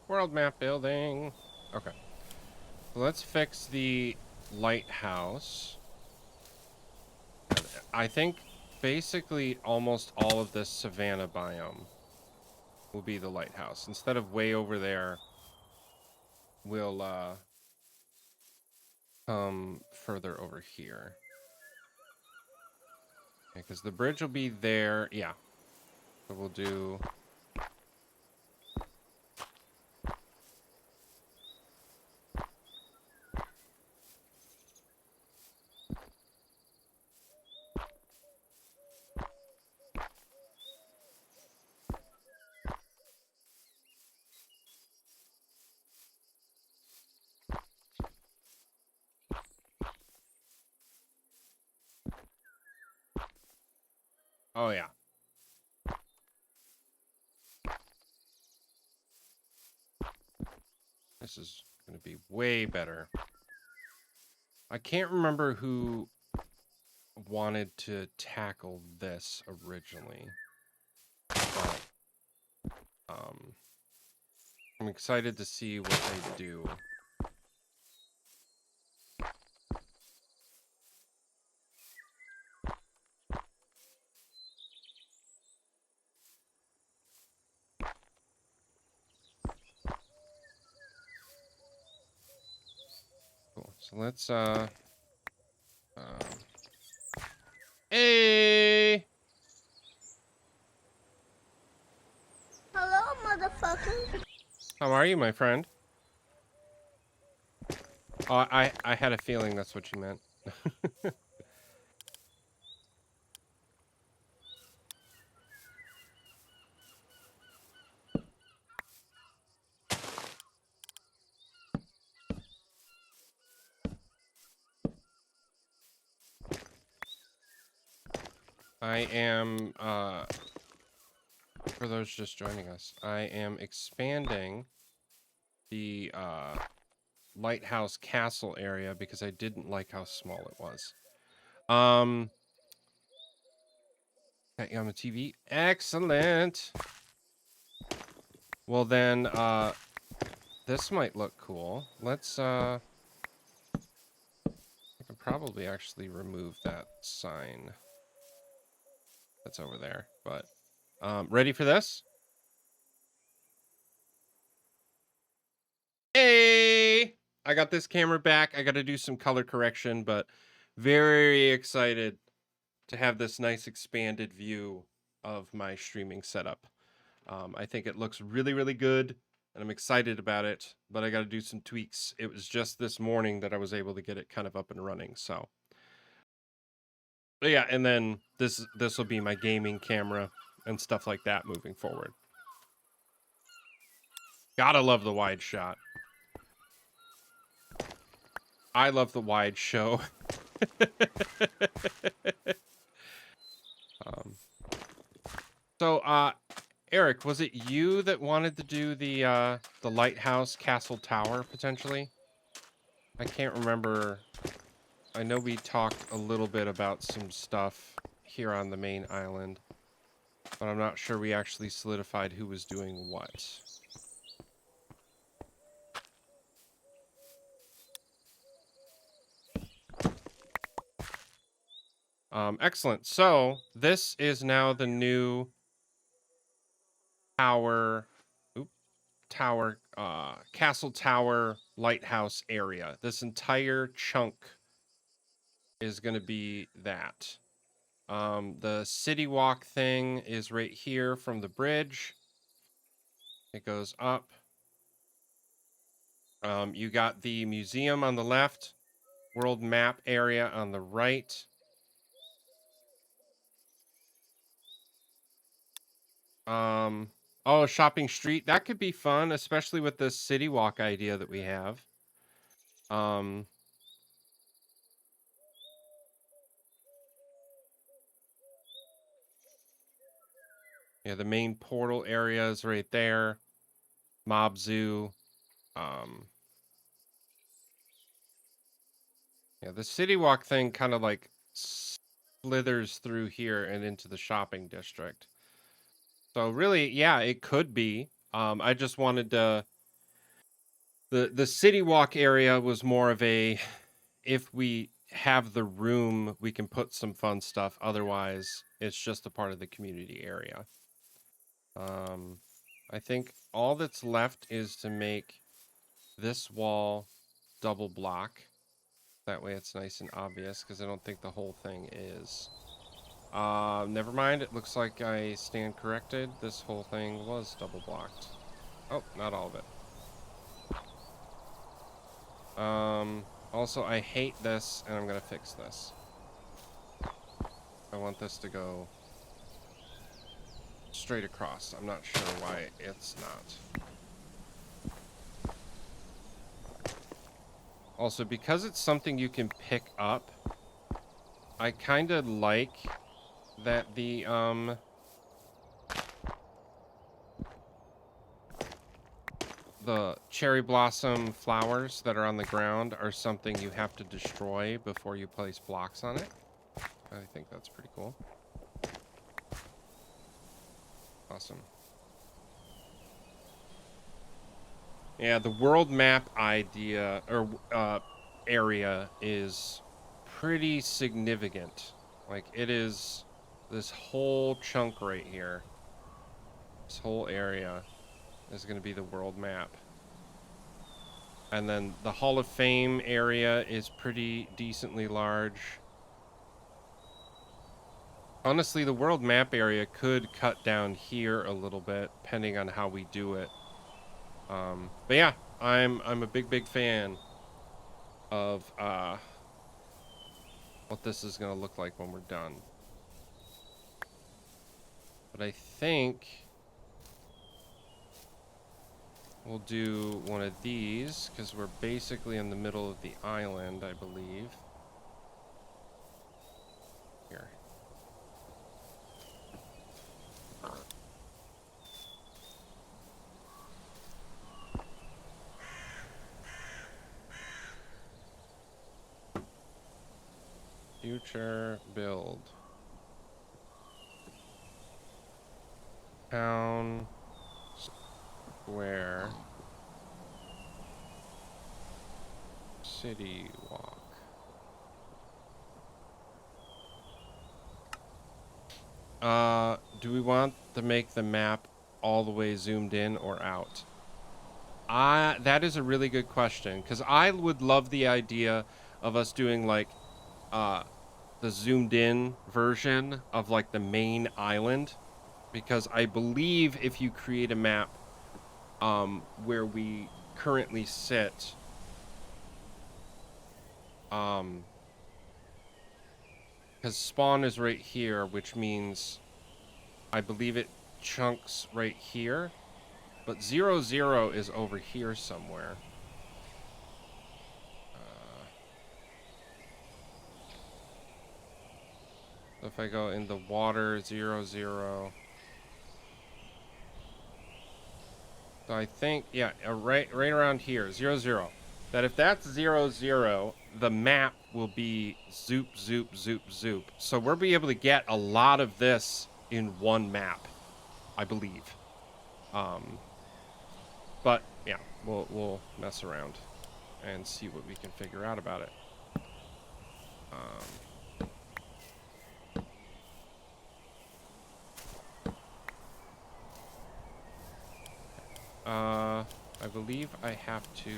World map building. Okay. So let's fix the lighthouse. I think basically almost all of this savanna biome will be the lighthouse. Instead of way over there, we'll come further over here. Okay, because the bridge will be there. Yeah. So we'll do... Oh, yeah. This is going to be way better. I can't remember who wanted to tackle this originally. But, I'm excited to see what they do. Cool. So let's, hey! Hello, motherfucker. How are you, my friend? Oh, I had a feeling that's what you meant. I am, for those just joining us, I am expanding the, lighthouse castle area because I didn't like how small it was. Got you on the TV. Excellent. Well then, this might look cool. Let's, I can probably actually remove that sign that's over there, but, ready for this? Hey! I got this camera back. I got to do some color correction, but very excited to have this nice expanded view of my streaming setup. I think it looks really, really good, and I'm excited about it, but I got to do some tweaks. It was just this morning that I was able to get it kind of up and running, so. But yeah, and then this will be my gaming camera and stuff like that moving forward. Gotta love the wide shot. I love the wide show. So, Eric, was it you that wanted to do the lighthouse castle tower potentially? I can't remember. I know we talked a little bit about some stuff here on the main island, but I'm not sure we actually solidified who was doing what. Excellent. So this is now the new tower, castle tower lighthouse area. This entire chunk is going to be that. The city walk thing is right here from the bridge. It goes up. You got the museum on the left, world map area on the right. Oh, shopping street. That could be fun, especially with this city walk idea that we have. Yeah, the main portal area is right there. Mob Zoo. Yeah, the city walk thing kind of like slithers through here and into the shopping district. So really, yeah, it could be. I just wanted to The city walk area was more of a, if we have the room, we can put some fun stuff. Otherwise, it's just a part of the community area. I think all that's left is to make this wall double block. That way it's nice and obvious, because I don't think the whole thing is. Never mind. It looks like I stand corrected. This whole thing was double blocked. Oh, not all of it. Also, I hate this, and I'm gonna fix this. I want this to go straight across. I'm not sure why it's not. Also, because it's something you can pick up, I kind of like that the cherry blossom flowers that are on the ground are something you have to destroy before you place blocks on it. I think that's pretty cool. Awesome. Yeah, the world map idea, or area, is pretty significant. Like, it is this whole chunk right here. This whole area is going to be the world map. And then the Hall of Fame area is pretty decently large. Honestly, the world map area could cut down here a little bit, depending on how we do it. But yeah, I'm a big fan of what this is going to look like when we're done. But I think we'll do one of these, because we're basically in the middle of the island, I believe. Here. Future build. Town square. City walk. Do we want to make the map all the way zoomed in or out? That is a really good question, because I would love the idea of us doing like the zoomed in version of like the main island, because I believe if you create a map where we currently sit, because spawn is right here, which means I believe it chunks right here, but 0, 0 is over here somewhere. So if I go in the water, 0, 0. So I think, yeah, right around here, 0, 0. That if that's 0, 0, the map will be zoop, zoop, zoop, zoop. So we'll be able to get a lot of this in one map, I believe. But yeah, we'll mess around and see what we can figure out about it. I believe I have to...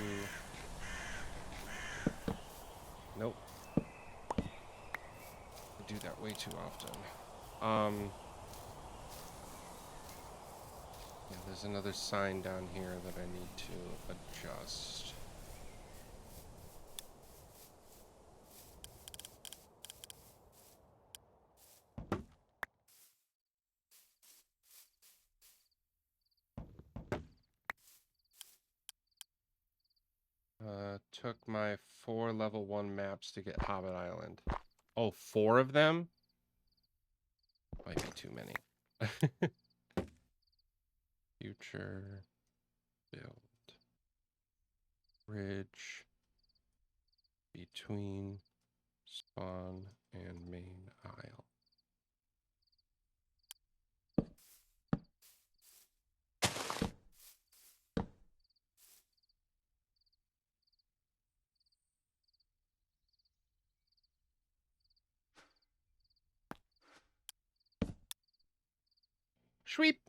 Nope. I do that way too often. Yeah, there's another sign down here that I need to adjust. Took my 4 level 1 maps to get Hobbit Island. Oh, 4 of them? Might be too many. Future build. Bridge between spawn and main isle. Sweep.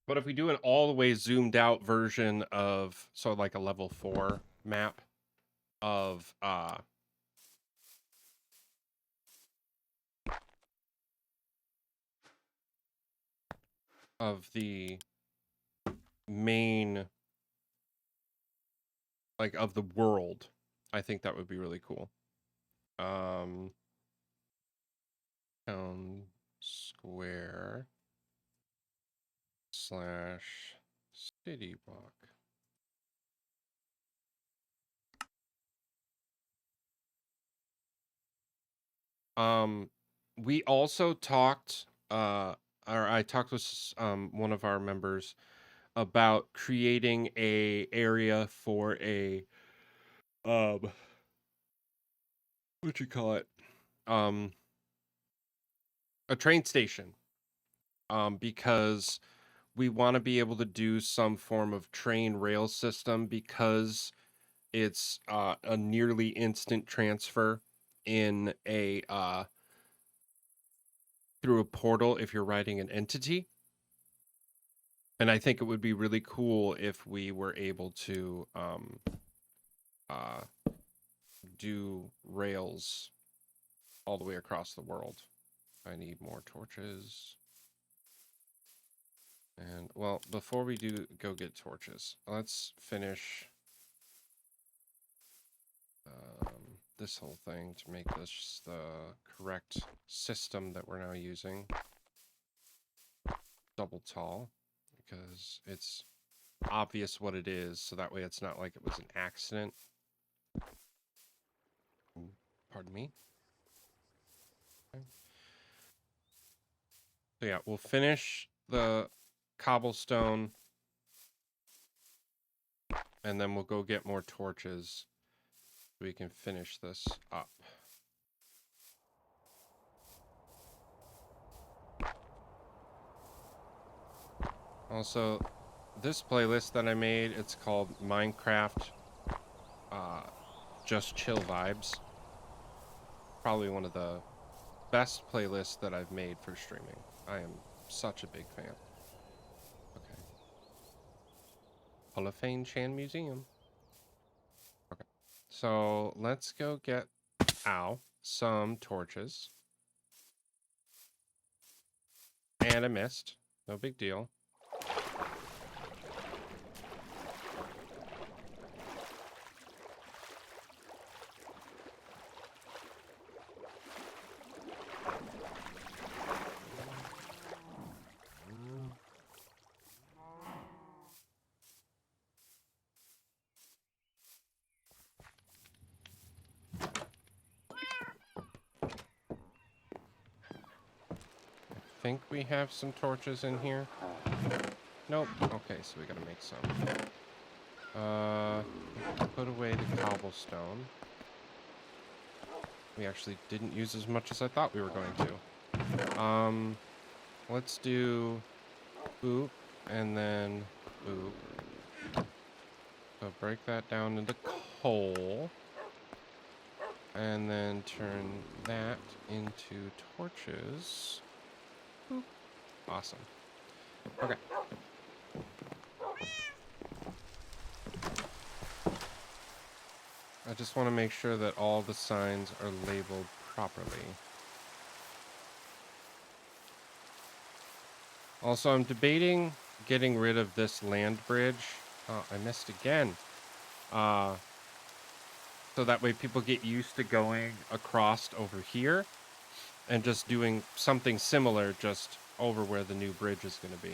But if we do an all the way zoomed out version of, so like a level 4 map of the main, like, of the world, I think that would be really cool. Town square / city walk. We also talked, or I talked with one of our members about creating a area for a what you call it, a train station, because we want to be able to do some form of train rail system, because it's a nearly instant transfer in a through a portal if you're riding an entity. And I think it would be really cool if we were able to do rails all the way across the world. I need more torches. And, well, before we go get torches, let's finish this whole thing to make this the correct system that we're now using. Double tall, because it's obvious what it is, so that way it's not like it was an accident. Pardon me. Okay. So yeah, we'll finish the cobblestone, and then we'll go get more torches so we can finish this up. Also, this playlist that I made, it's called Minecraft Just Chill Vibes. Probably one of the best playlists that I've made for streaming. I am such a big fan. Okay. Holofane Chan Museum. Okay. So let's go get, some torches. And I missed. No big deal. I think we have some torches in here. Nope. Okay, so we gotta make some. Put away the cobblestone. We actually didn't use as much as I thought we were going to. Let's do boop and then boop. So break that down into coal. And then turn that into torches. Boop. Awesome. Okay. I just want to make sure that all the signs are labeled properly. Also, I'm debating getting rid of this land bridge. Oh, I missed again. So that way people get used to going across over here and just doing something similar just over where the new bridge is going to be.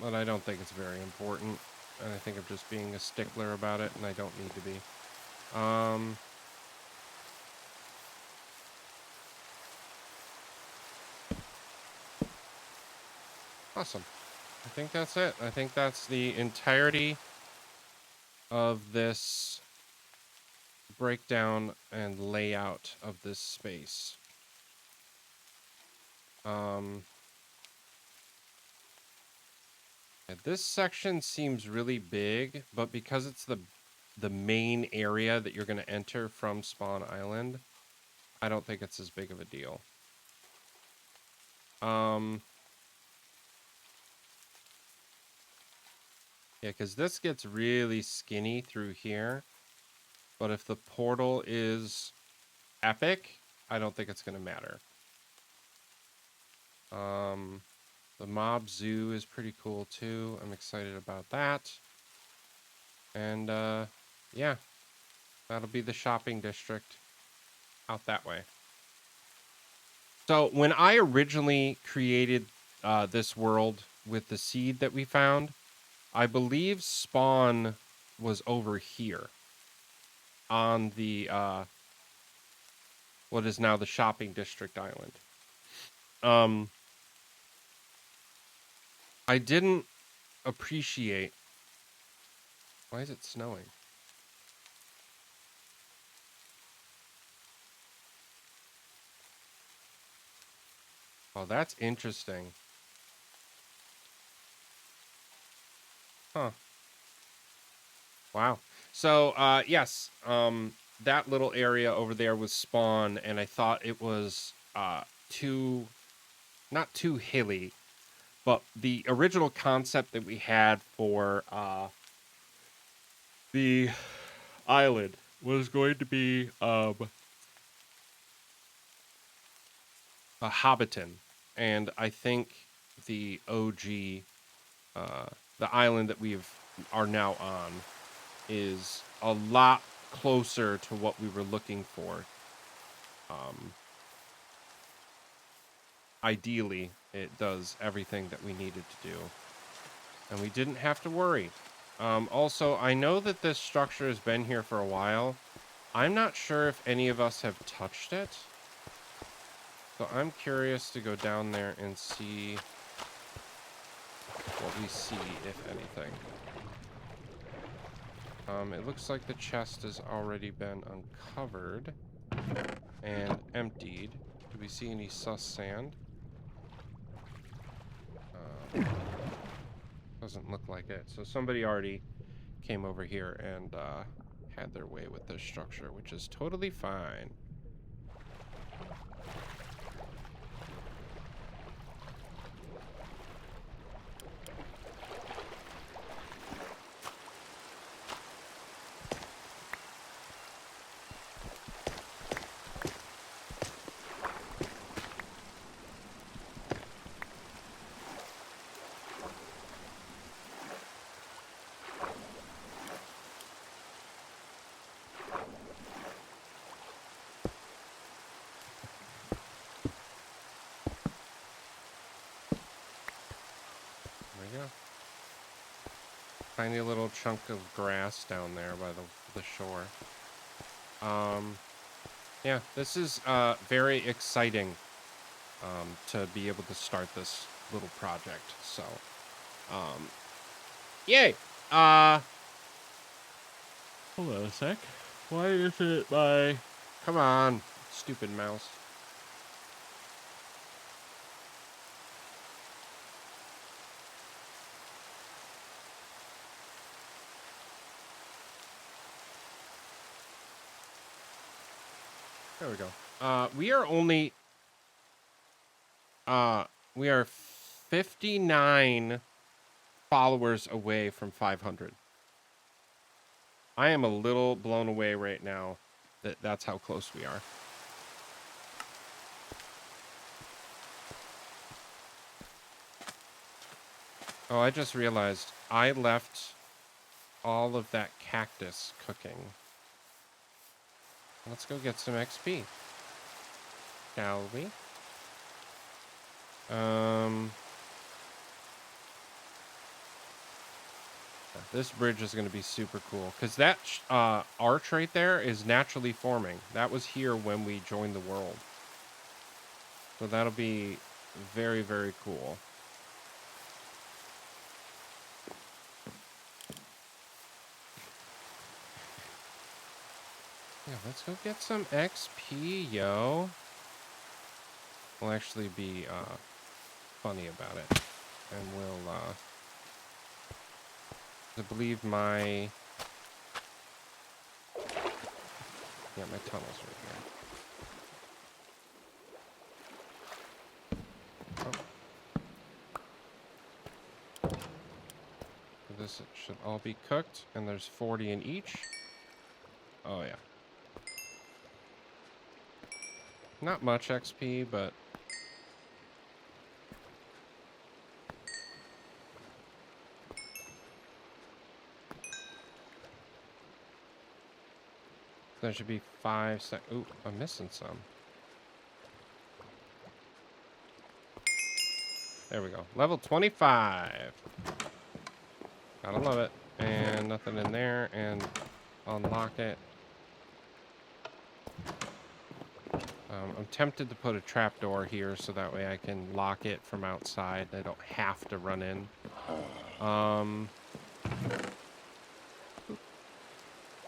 But I don't think it's very important. And I think I'm just being a stickler about it, and I don't need to be. Awesome. I think that's it. I think that's the entirety of this breakdown and layout of this space. This section seems really big, but because it's the the main area that you're going to enter from Spawn Island, I don't think it's as big of a deal. Yeah, because this gets really skinny through here. But if the portal is epic, I don't think it's going to matter. The mob zoo is pretty cool too. I'm excited about that. And yeah, that'll be the shopping district out that way. So when I originally created this world with the seed that we found, I believe spawn was over here on the what is now the shopping district island. I didn't appreciate. Why is it snowing? Oh, that's interesting. Huh. Wow. So, yes, that little area over there was spawn, and I thought it was too, not too hilly, but the original concept that we had for the island was going to be a Hobbiton, and I think the OG, the island that are now on, is a lot closer to what we were looking for. Ideally, it does everything that we needed to do, and we didn't have to worry. Also, I know that this structure has been here for a while. I'm not sure if any of us have touched it, so I'm curious to go down there and see what we see, if anything. It looks like the chest has already been uncovered and emptied. Do we see any sus sand? Doesn't look like it. So somebody already came over here and had their way with this structure, which is totally fine. There we go. Tiny little chunk of grass down there by the shore. Yeah, this is very exciting to be able to start this little project. So, yay! Hold on a sec. Why is it my... Come on, stupid mouse. There we go. We are 59 followers away from 500. I am a little blown away right now that that's how close we are. Oh, I just realized I left all of that cactus cooking. Let's go get some XP. Shall we? This bridge is going to be super cool because that arch right there is naturally forming. That was here when we joined the world. So that'll be very, very cool. Yeah, let's go get some XP, yo. We'll actually be funny about it. And we'll I believe my Yeah, my tunnel's right here. Oh. This should all be cooked, and there's 40 in each. Oh, yeah. Not much XP, but... There should be 5 sec... Ooh, I'm missing some. There we go. Level 25. Gotta love it. And nothing in there. And unlock it. I'm tempted to put a trapdoor here so that way I can lock it from outside. I don't have to run in.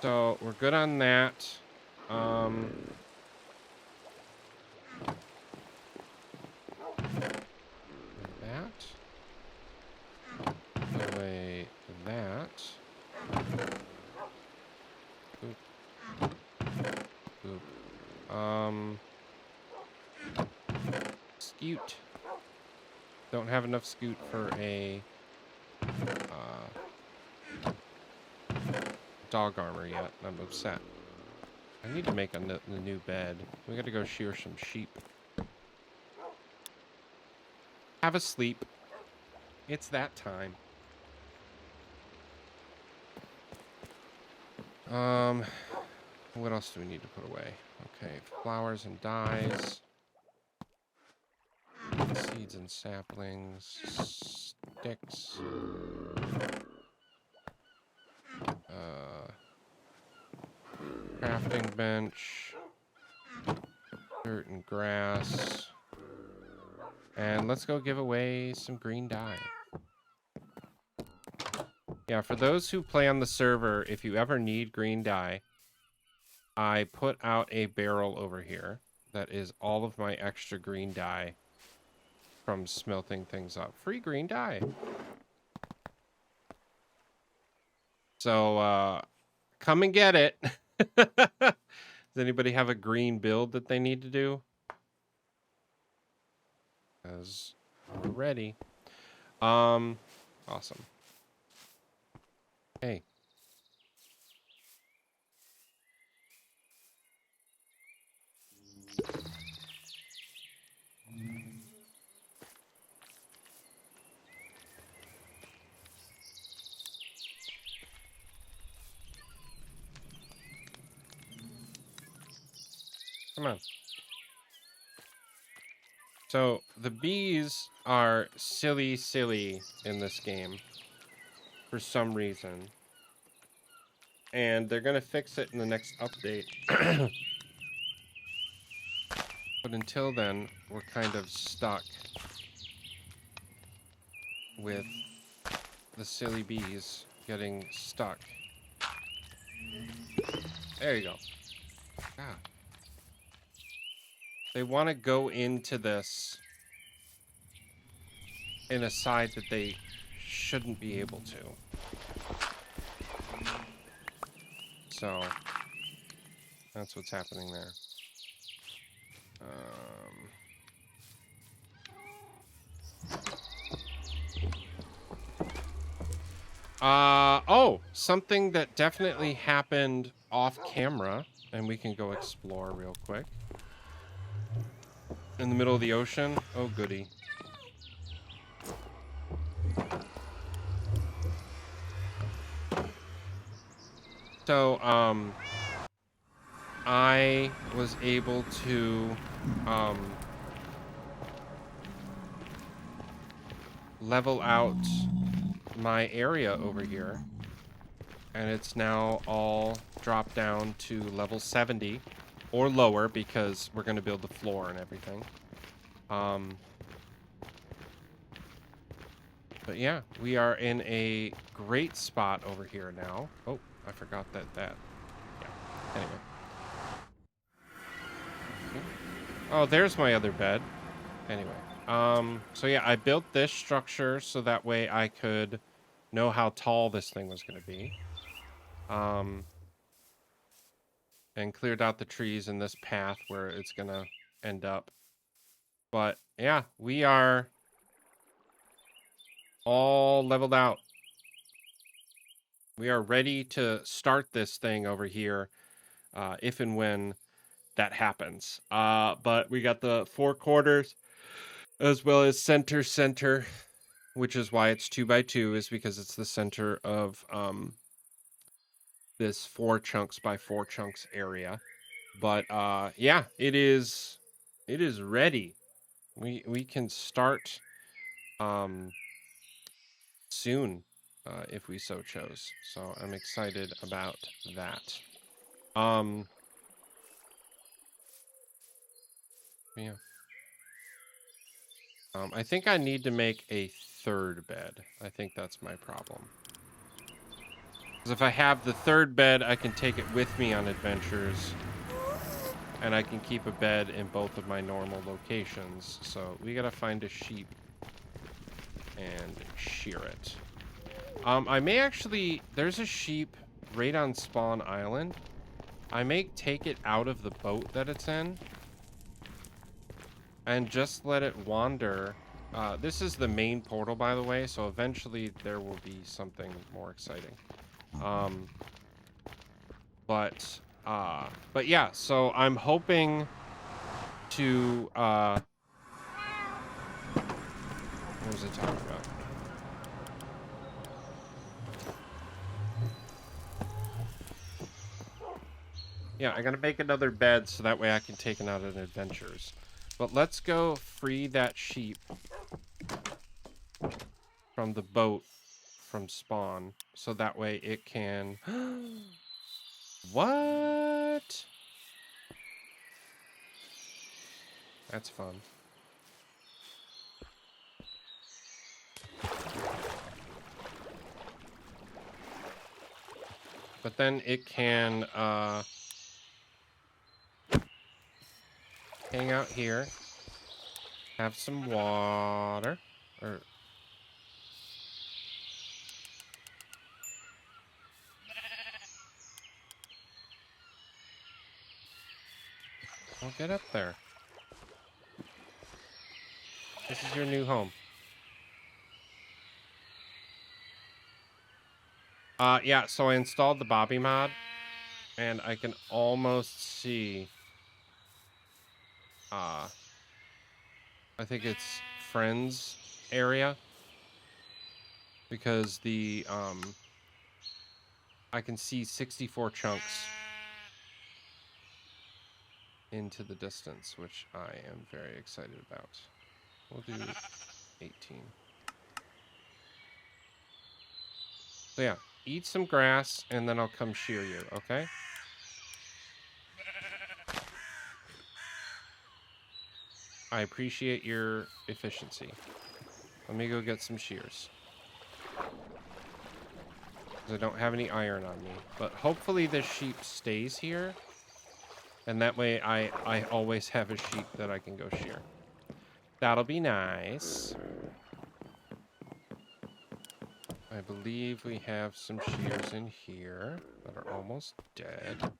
So we're good on that. That. Put away that. Oop. Oop. Scoot. Don't have enough scoot for a dog armor yet. I'm upset. I need to make a new bed. We gotta go shear some sheep. Have a sleep. It's that time. What else do we need to put away? Okay, flowers and dyes. Seeds and saplings. Sticks. Crafting bench. Dirt and grass. And let's go give away some green dye. Yeah, for those who play on the server, if you ever need green dye, I put out a barrel over here that is all of my extra green dye from smelting things up. Free green dye. So, come and get it. Does anybody have a green build that they need to do? Because we're ready. Awesome. Hey. Come on. So, the bees are silly in this game. For some reason. And they're going to fix it in the next update. But until then, we're kind of stuck with the silly bees getting stuck. There you go. God. They want to go into this in a side that they shouldn't be able to. So, that's what's happening there. Oh, something that definitely happened off camera, and we can go explore real quick. In the middle of the ocean. Oh, goody. So, I was able to, level out my area over here. And it's now all dropped down to level 70 or lower because we're going to build the floor and everything. But yeah, we are in a great spot over here now. Oh, I forgot that. Yeah. Anyway. Oh, there's my other bed. Anyway. So yeah, I built this structure so that way I could know how tall this thing was going to be. and cleared out the trees in this path where it's gonna end up. But yeah, we are all leveled out. We are ready to start this thing over here, if and when that happens. But we got the 4 quarters as well as center, which is why it's 2x2, is because it's the center of this 4 chunks by 4 chunks area. But yeah, it is ready. We can start soon, if we so chose. So I'm excited about that. Yeah. I think I need to make a 3rd bed. I think that's my problem. Because if I have the 3rd bed, I can take it with me on adventures. And I can keep a bed in both of my normal locations. So we gotta find a sheep and shear it. I may actually... There's a sheep right on Spawn Island. I may take it out of the boat that it's in and just let it wander. This is the main portal, by the way, so eventually there will be something more exciting. But yeah, so I'm hoping to, what was I talking about? Yeah, I gotta make another bed so that way I can take it out on adventures. But let's go free that sheep from the boat from spawn so that way it can... What? That's fun. But then it can hang out here, have some water, or I'll get up there. This is your new home. Yeah, so I installed the Bobby mod, and I can almost see, I think it's friends area, because the, I can see 64 chunks into the distance, which I am very excited about. We'll do 18. So yeah, eat some grass, and then I'll come shear you, okay? I appreciate your efficiency. Let me go get some shears. Because I don't have any iron on me. But hopefully this sheep stays here. And that way I always have a sheep that I can go shear. That'll be nice. I believe we have some shears in here that are almost dead.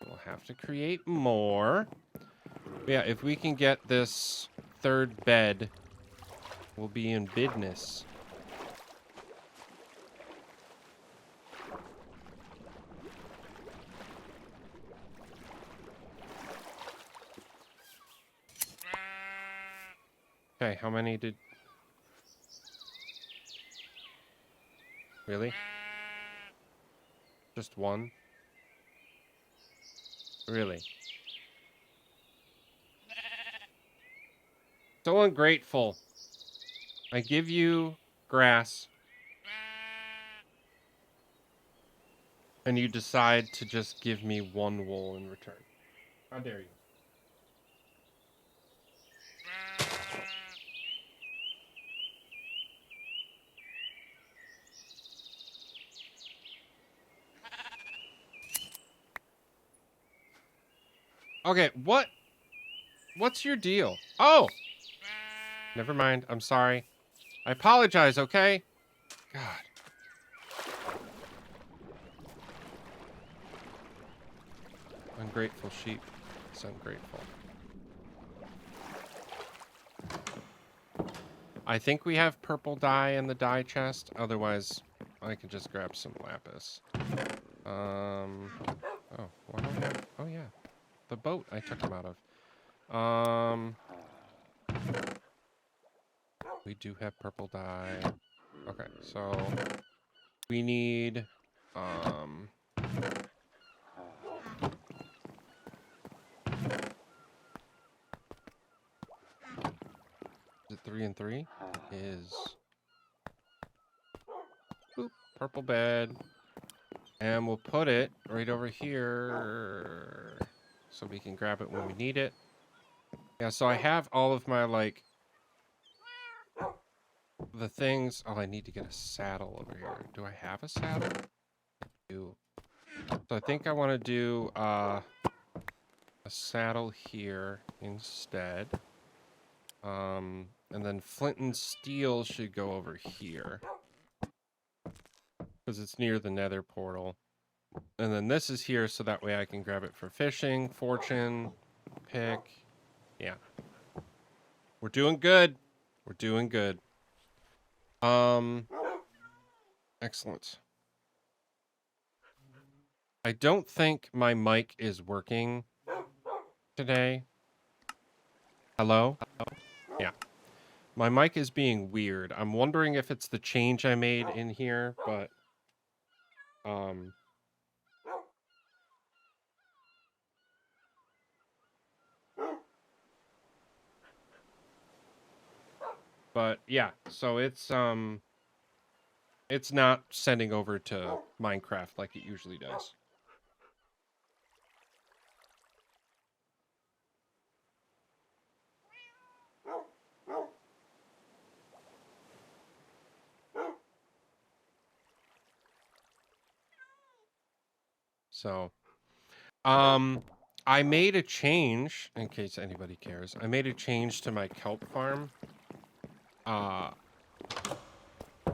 We'll have to create more. But yeah, if we can get this 3rd bed, we'll be in business. Okay, how many did... Really? Just one? Really? So ungrateful. I give you grass. And you decide to just give me 1 wool in return. How dare you? Okay, what's your deal? Oh! Never mind, I'm sorry. I apologize, okay? God. Ungrateful sheep. It's ungrateful. I think we have purple dye in the dye chest. Otherwise, I can just grab some lapis. Oh, what do I have? Oh, yeah. The boat I took them out of. We do have purple dye. Okay, so we need, is it 3 and 3? It is. Boop, purple bed. And we'll put it right over here so we can grab it when we need it. Yeah, so I have all of my, like, the things. Oh, I need to get a saddle over here. Do I have a saddle? I do. So I think I want to do a saddle here instead. And then flint and steel should go over here. Because it's near the nether portal. And then this is here so that way I can grab it for fishing, fortune, pick. Yeah. We're doing good. We're doing good. Excellent. I don't think my mic is working today. Hello? Yeah. My mic is being weird. I'm wondering if it's the change I made in here, but yeah, so it's not sending over to Minecraft like it usually does. So, I made a change, in case anybody cares. I made a change to my kelp farm.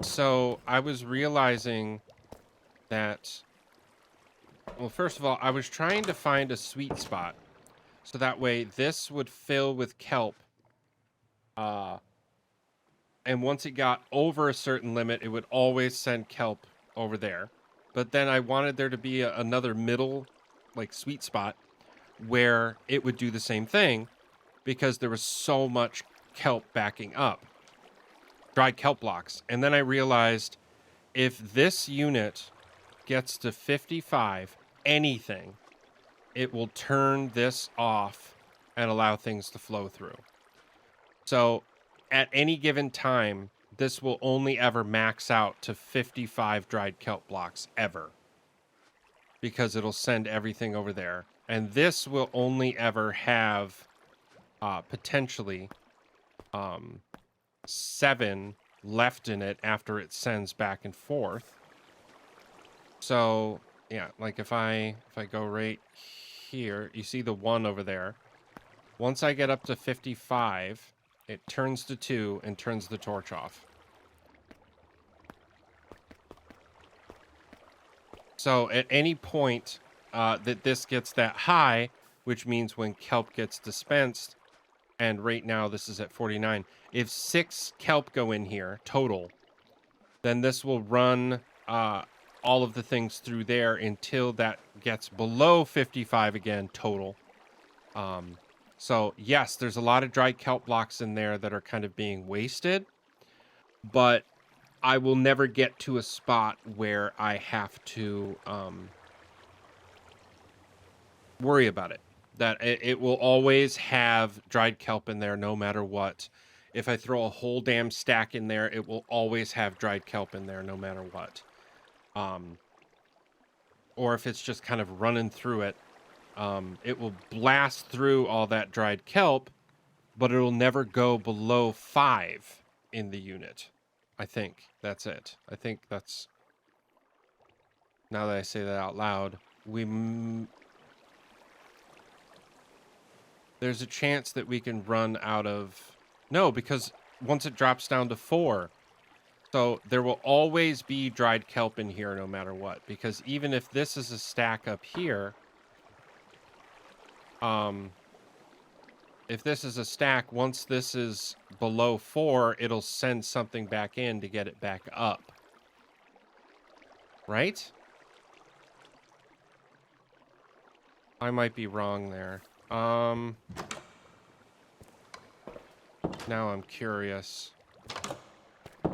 So I was realizing that, well, first of all, I was trying to find a sweet spot. So that way this would fill with kelp. And once it got over a certain limit, it would always send kelp over there. But then I wanted there to be another middle, like, sweet spot where it would do the same thing because there was so much kelp backing up. Dried kelp blocks. And then I realized if this unit gets to 55, anything, it will turn this off and allow things to flow through. So at any given time, this will only ever max out to 55 dried kelp blocks ever. Because it'll send everything over there. And this will only ever have potentially 7 left in it after it sends back and forth. So yeah, like if I go right here, you see the 1 over there. Once I get up to 55, it turns to 2 and turns the torch off. So at any point that this gets that high, which means when kelp gets dispensed, and right now this is at 49, if 6 kelp go in here total, then this will run all of the things through there until that gets below 55 again total. So yes, there's a lot of dried kelp blocks in there that are kind of being wasted, but I will never get to a spot where I have to worry about it. That it will always have dried kelp in there no matter what. If I throw a whole damn stack in there, it will always have dried kelp in there no matter what. Or if it's just kind of running through it, it will blast through all that dried kelp, but it'll never go below 5 in the unit. I think that's it. I think that's, now that I say that out loud, there's a chance that we can run out of, no, because once it drops down to 4, so there will always be dried kelp in here no matter what, because even if this is a stack up here, if this is a stack, once this is below 4, it'll send something back in to get it back up. Right? I might be wrong there. Now I'm curious. I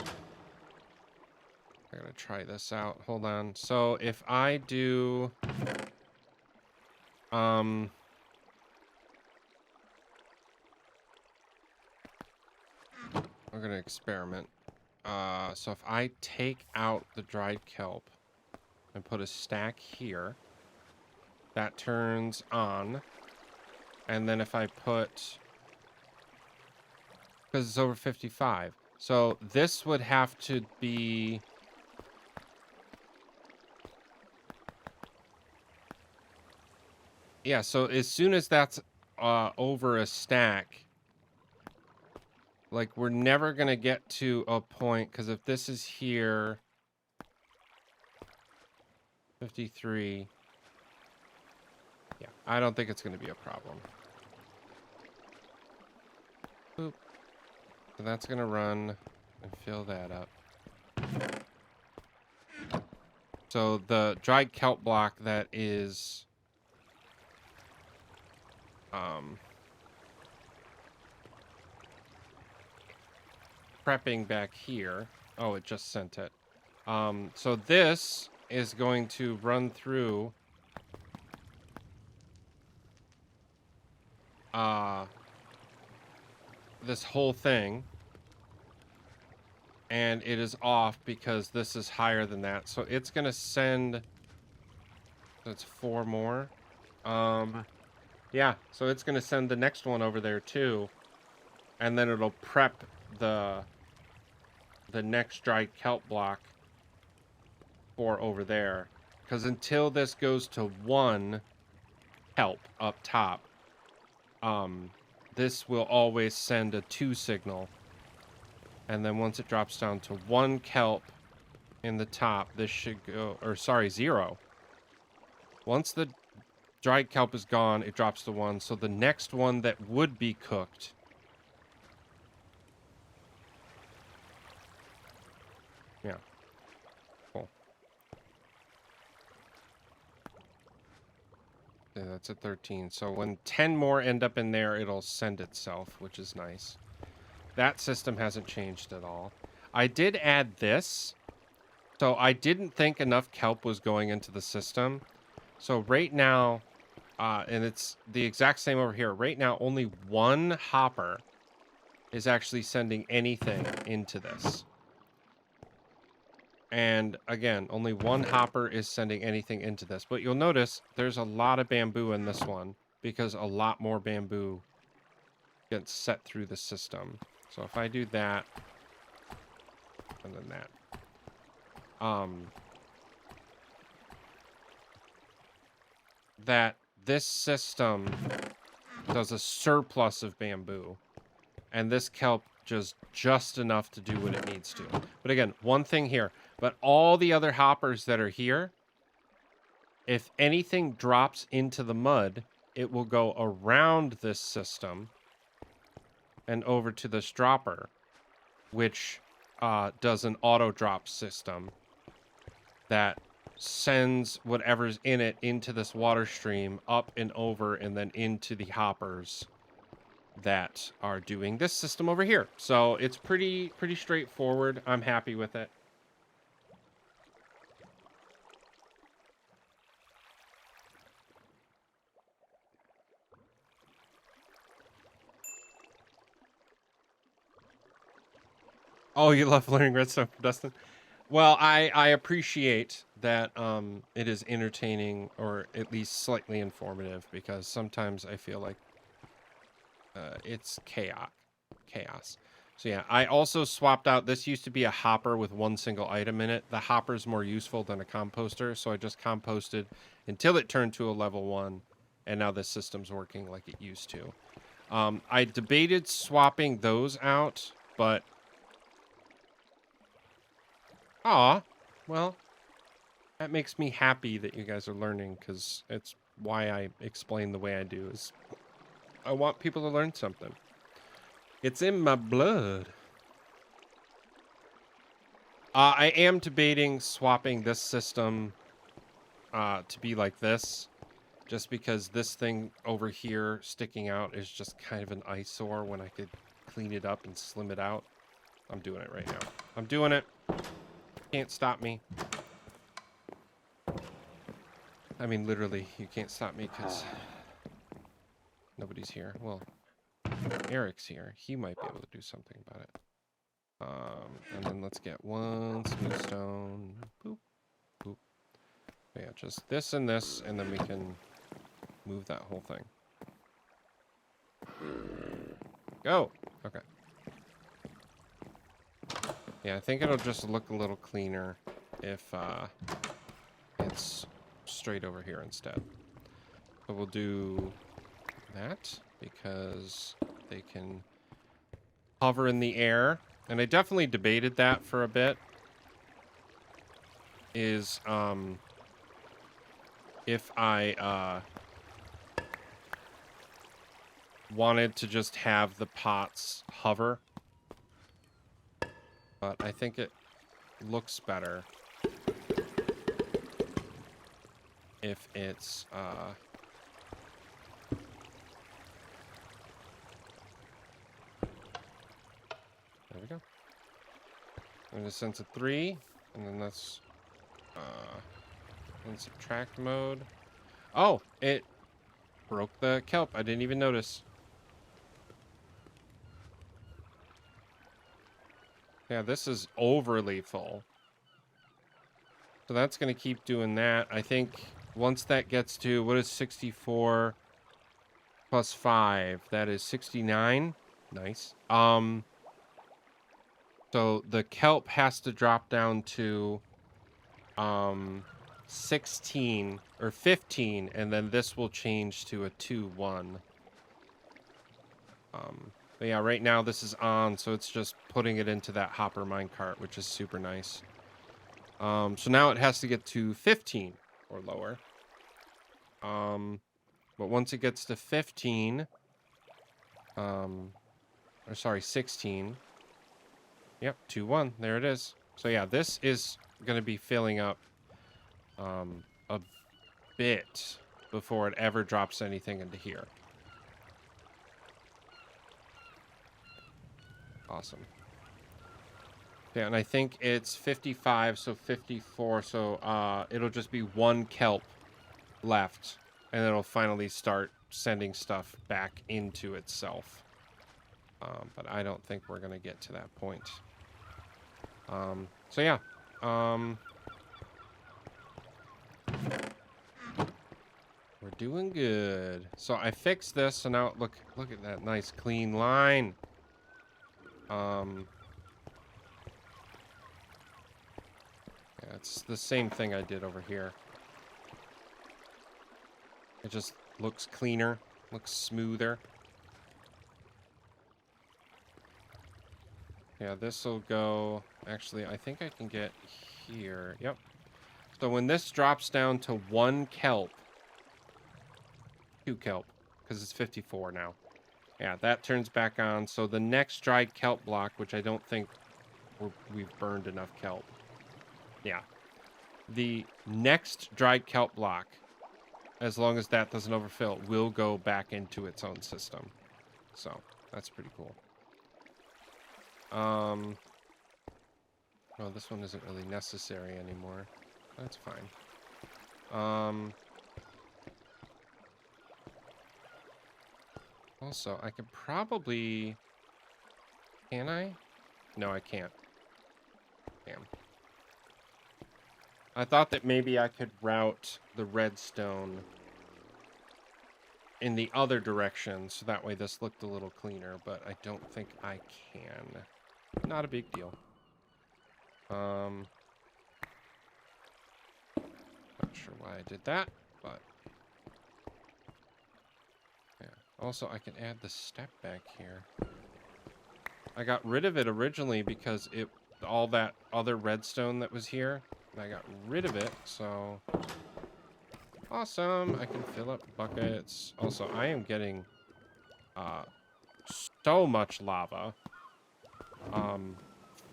gotta try this out. Hold on. So if I do... we're gonna experiment. So if I take out the dried kelp and put a stack here, that turns on. And then if I put... because it's over 55. So this would have to be... yeah, so as soon as that's over a stack, like, we're never going to get to a point, because if this is here, 53, yeah, I don't think it's going to be a problem. Boop. So that's going to run and fill that up. So the dried kelp block that is... prepping back here. Oh, it just sent it. So this is going to run through this whole thing, and it is off because this is higher than that. So it's gonna send... that's 4 more. Yeah, so it's gonna send the next one over there too, and then it'll prep the next dried kelp block for over there, because until this goes to 1 kelp up top, this will always send a 2 signal, and then once it drops down to 1 kelp in the top, this should go, or sorry, 0. Once the dried kelp is gone, it drops to 1, so the next one that would be cooked... yeah. Cool. Yeah, that's at 13. So when 10 more end up in there, it'll send itself, which is nice. That system hasn't changed at all. I did add this. So I didn't think enough kelp was going into the system. So right now, and it's the exact same over here. Right now, only 1 hopper is actually sending anything into this. And again, only 1 hopper is sending anything into this. But you'll notice there's a lot of bamboo in this one, because a lot more bamboo gets set through the system. So if I do that, and then that. That this system does a surplus of bamboo, and this kelp just enough to do what it needs to. But again, one thing here, but all the other hoppers that are here, if anything drops into the mud, it will go around this system and over to this dropper, which does an auto drop system that sends whatever's in it into this water stream up and over and then into the hoppers that are doing this system over here. So it's pretty straightforward. I'm happy with it. Oh, you love learning redstone from Dustin? Well, I appreciate that it is entertaining, or at least slightly informative, because sometimes I feel like it's chaos. So yeah, I also swapped out, this used to be a hopper with 1 single item in it. The hopper's more useful than a composter, so I just composted until it turned to a level 1, and now this system's working like it used to. I debated swapping those out, but... aw, well, that makes me happy that you guys are learning, because it's why I explain the way I do. Is I want people to learn something. It's in my blood. I am debating swapping this system to be like this, just because this thing over here sticking out is just kind of an eyesore when I could clean it up and slim it out. I'm doing it right now. I'm doing it. Can't stop me. I mean, literally, you can't stop me because nobody's here. Well, Eric's here. He might be able to do something about it. And then let's get one smooth stone. Boop, boop. Yeah, just this, and then we can move that whole thing. Go! Okay. Yeah, I think it'll just look a little cleaner if it's straight over here instead. So we'll do that because they can hover in the air. And I definitely debated that for a bit. Is if I wanted to just have the pots hover. But I think it looks better if it's there we go. I'm gonna sense a 3, and then that's in subtract mode. Oh, it broke the kelp. I didn't even notice. Yeah, this is overly full. So that's going to keep doing that. I think once that gets to, what is 64 plus 5? That is 69. Nice. So the kelp has to drop down to 16 or 15, and then this will change to a 2-1. But yeah, right now this is on, so it's just putting it into that hopper minecart, which is super nice. So now it has to get to 15 or lower. But once it gets to 15, or sorry, 16. Yep, 2-1. There it is. So yeah, this is going to be filling up a bit before it ever drops anything into here. Awesome. Yeah, and I think it's 55, so 54, so it'll just be 1 kelp left, and it'll finally start sending stuff back into itself. But I don't think we're gonna get to that point. So yeah. We're doing good. So I fixed this, so now look at that nice clean line. Yeah, it's the same thing I did over here. It just looks cleaner, looks smoother. Yeah, this will go... Actually, I think I can get here. Yep. So when this drops down to 1 kelp... 2 kelp, because it's 54 now. Yeah, that turns back on. So the next dried kelp block, which I don't think we've burned enough kelp. Yeah. The next dried kelp block, as long as that doesn't overfill, will go back into its own system. So, that's pretty cool. Well, this one isn't really necessary anymore. That's fine. Also, I could probably... Can I? No, I can't. Damn. I thought that maybe I could route the redstone in the other direction, so that way this looked a little cleaner, but I don't think I can. Not a big deal. Not sure why I did that, but... Yeah. Also, I can add the step back here. I got rid of it originally because all that other redstone that was here, I got rid of it, so Awesome. I can fill up buckets. Also, I am getting so much lava.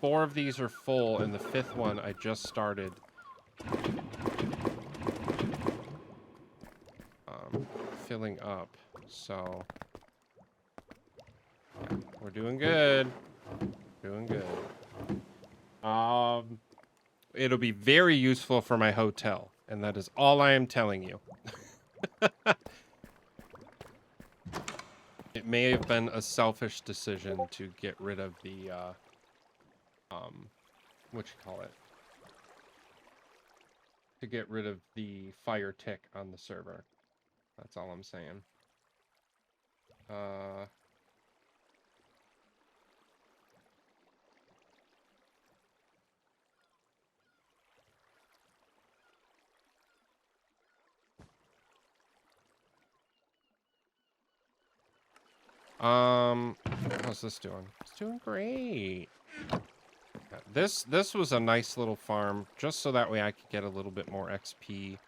4 of these are full, and the 5th one I just started filling up. So yeah, we're doing good. Doing good. It'll be very useful for my hotel, and that is all I am telling you. It may have been a selfish decision to get rid of the what you call it? To get rid of the fire tick on the server. That's all I'm saying. How's this doing? It's doing great. Yeah, this was a nice little farm, just so that way I could get a little bit more XP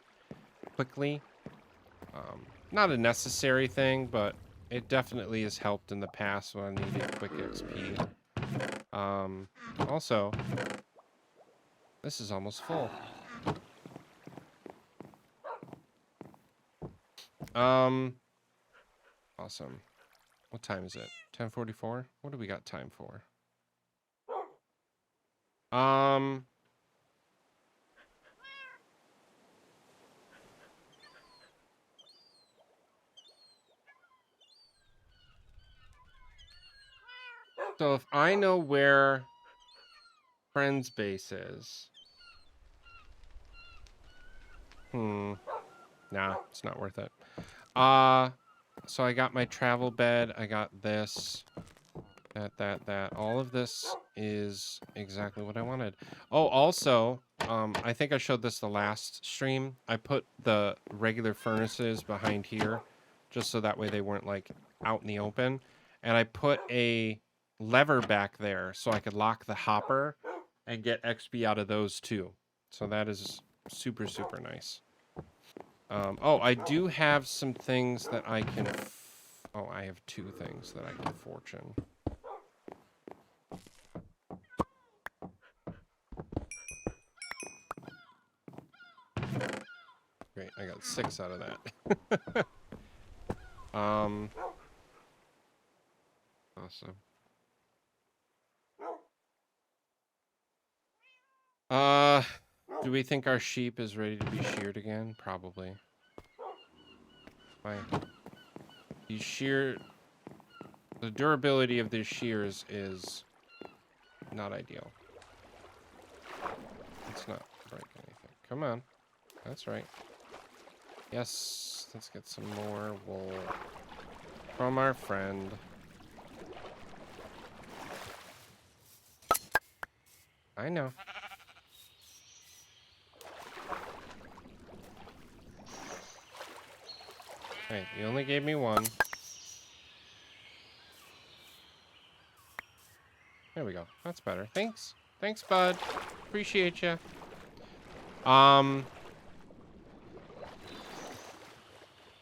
quickly. Not a necessary thing, but it definitely has helped in the past when I needed quick XP. Also, this is almost full. Awesome. What time is it? 10:44? What do we got time for? So if I know where Friend's base is... Nah, it's not worth it. So I got my travel bed. I got this. That. All of this is exactly what I wanted. Oh, also, I think I showed this the last stream. I put the regular furnaces behind here, just so that way they weren't, like, out in the open. And I put a lever back there so I could lock the hopper and get XP out of those, too. So that is super, super nice. Oh, I do have some things that I can... Oh, I have 2 things that I can fortune. Great, I got 6 out of that. Awesome. Do we think our sheep is ready to be sheared again? Probably. Why? These shear... The durability of these shears is not ideal. Let's not break anything. Come on. That's right. Yes, let's get some more wool from our friend. I know. Hey, you only gave me 1. There we go. That's better. Thanks. Thanks, bud. Appreciate you.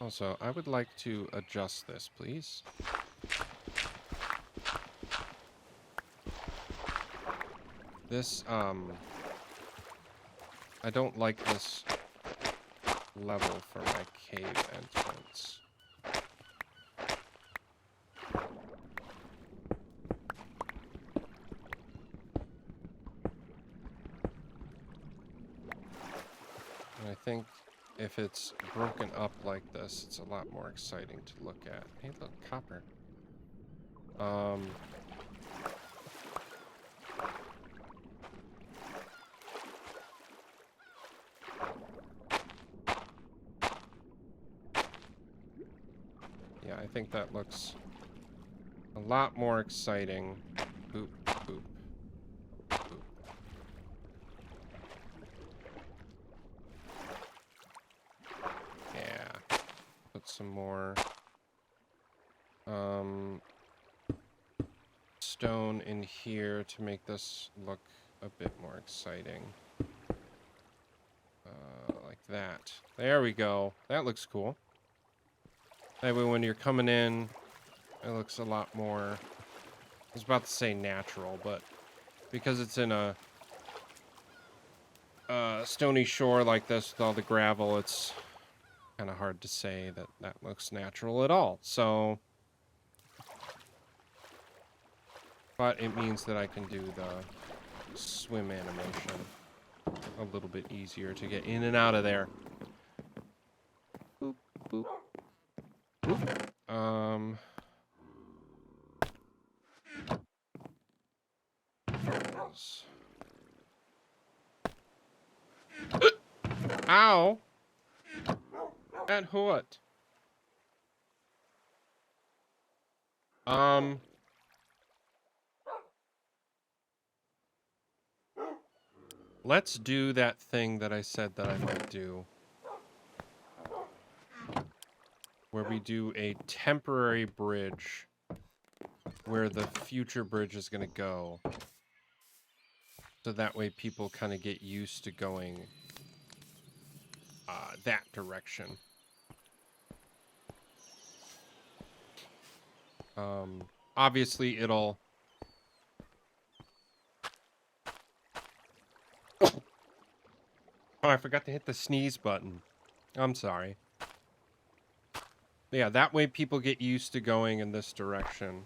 Also, I would like to adjust this, please. This, I don't like this level for my cave entrance. And I think if it's broken up like this, it's a lot more exciting to look at. Hey, look, copper. Yeah, I think that looks a lot more exciting. Boop, boop, boop. Yeah. Put some more stone in here to make this look a bit more exciting. Like that. There we go. That looks cool. That way when you're coming in, it looks a lot more... I was about to say natural, but because it's in a stony shore like this with all the gravel, it's kind of hard to say that that looks natural at all. So, but it means that I can do the swim animation a little bit easier to get in and out of there. Boop, boop, boop. Ow! That hurt. Let's do that thing that I said that I might do. Where we do a temporary bridge where the future bridge is going to go. So that way people kind of get used to going that direction. Obviously it'll... Oh, I forgot to hit the sneeze button. I'm sorry. Yeah, that way people get used to going in this direction.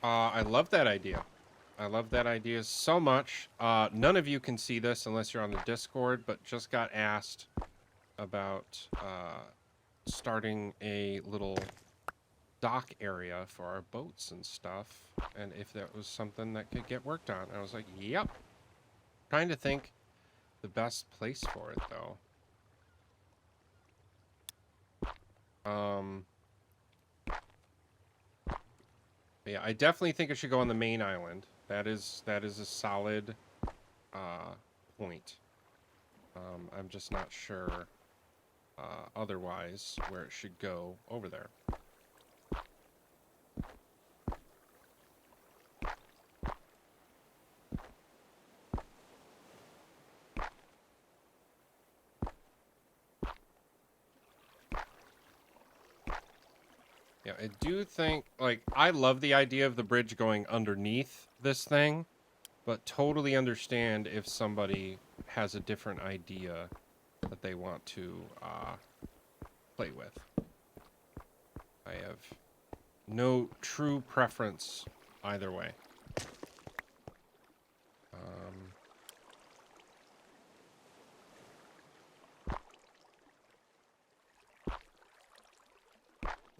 I love that idea. I love that idea so much. None of you can see this unless you're on the Discord, but just got asked about starting a little dock area for our boats and stuff, and if that was something that could get worked on. I was like, yep. Trying to think the best place for it, though. Yeah, I definitely think it should go on the main island. That is a solid point. I'm just not sure otherwise where it should go over there. Yeah, I do think, like, I love the idea of the bridge going underneath this thing, but totally understand if somebody has a different idea that they want to play with. I have no true preference either way.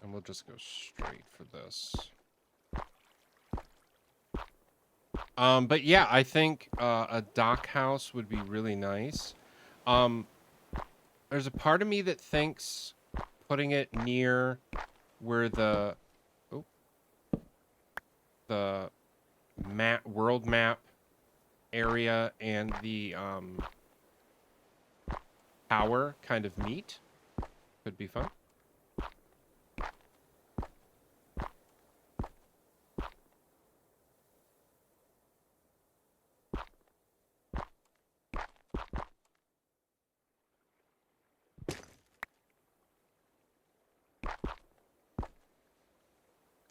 And we'll just go straight for this. But yeah, I think a dock house would be really nice. There's a part of me that thinks putting it near where the world map area and the tower kind of meet could be fun.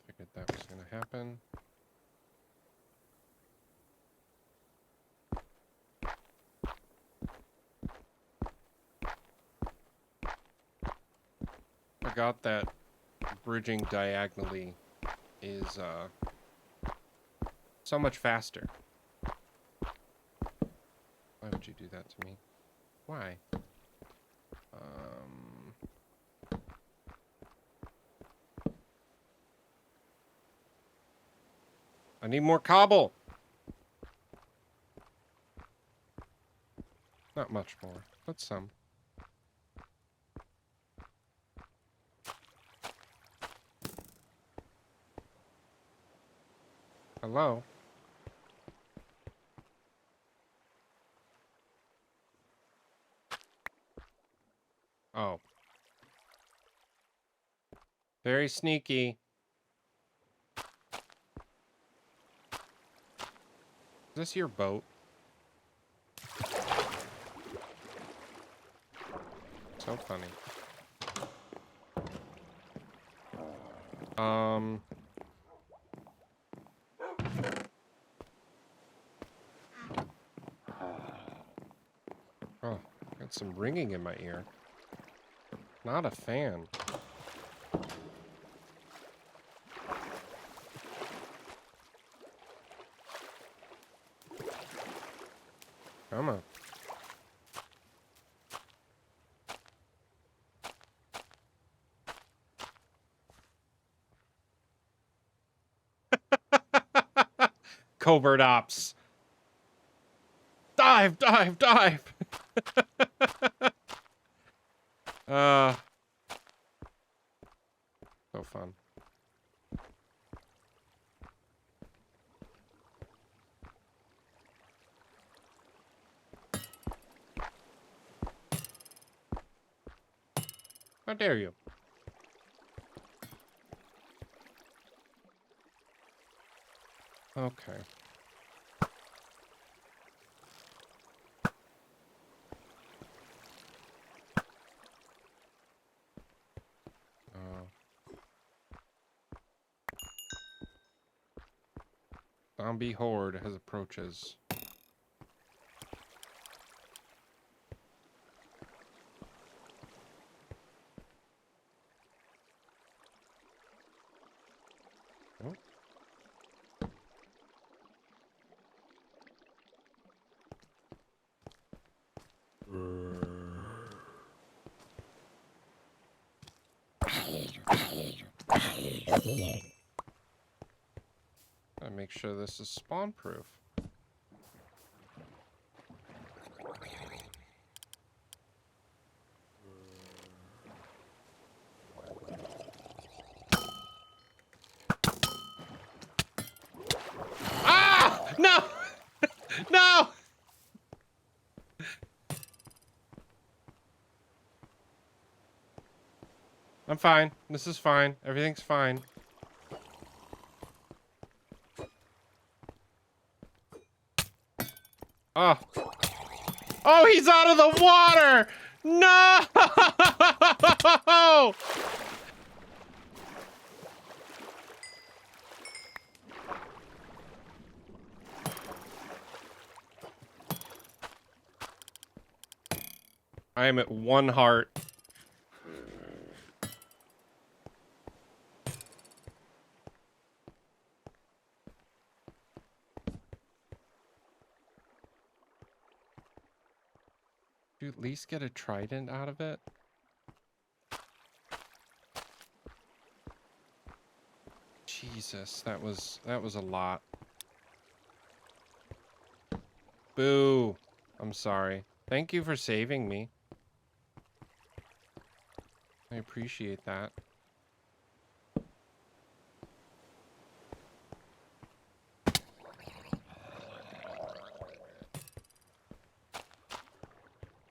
Figured that was going to happen. Forgot that bridging diagonally is so much faster. Why would you do that to me? Why? I need more cobble. Not much more, but some. Hello? Oh. Very sneaky. Is this your boat? So funny. Oh, got some ringing in my ear. Not a fan. Come on. Covert ops. Dive, dive, dive. So fun. How dare you? Okay. Zombie horde has approaches. Oh. Gotta make sure this is spawn proof. Ah! No! No! I'm fine. This is fine. Everything's fine. Oh. Oh, he's out of the water! No! I am at 1 heart. Do you at least get a trident out of it? Jesus, that was a lot. Boo. I'm sorry. Thank you for saving me. I appreciate that.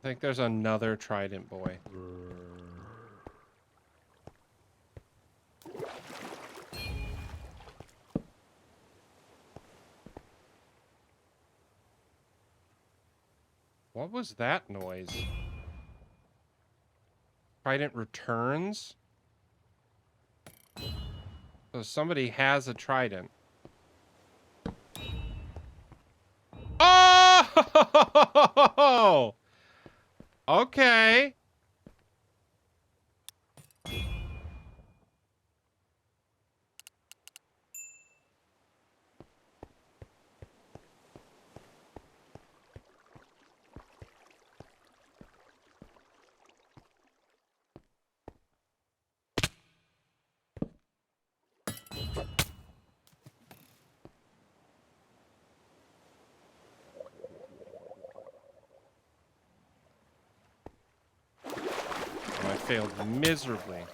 I think there's another trident boy. What was that noise? Trident returns? So somebody has a trident. Oh! Okay. I failed miserably.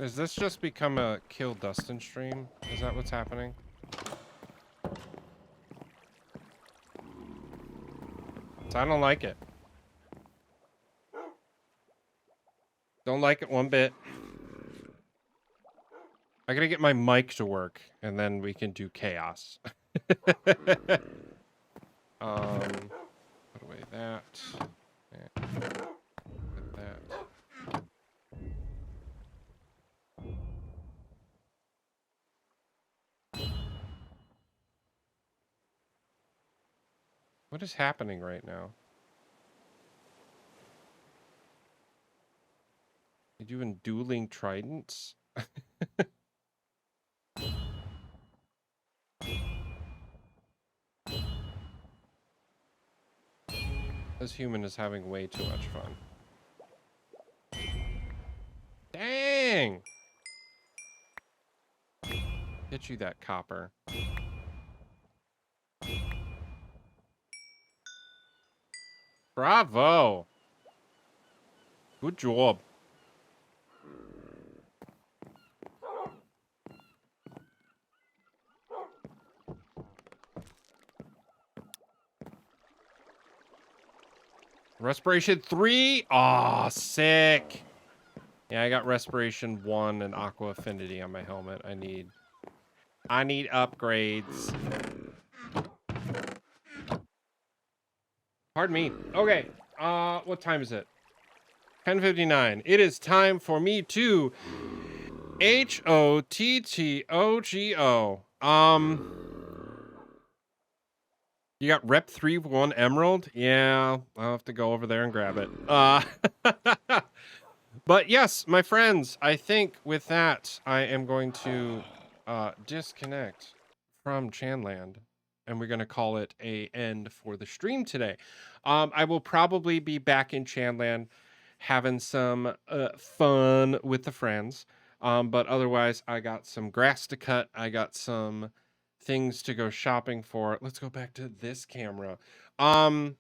Is this just become a Kill Dustin stream? Is that what's happening? I don't like it. Don't like it one bit. I gotta get my mic to work, and then we can do chaos. Put away that. And put that. What is happening right now? You doing dueling tridents? This human is having way too much fun. Dang! Get you that copper. Bravo! Good job. Respiration 3? Aw, sick. Yeah, I got Respiration 1 and Aqua Affinity on my helmet. I need upgrades. Pardon me. Okay. What time is it? 10:59. It is time for me to HOTTOGO. You got Rep 3-1 Emerald? Yeah, I'll have to go over there and grab it. But yes, my friends, I think with that, I am going to disconnect from Chanland, and we're going to call it a end for the stream today. I will probably be back in Chanland having some fun with the friends. But otherwise, I got some grass to cut. I got some things to go shopping for. Let's go back to this camera. And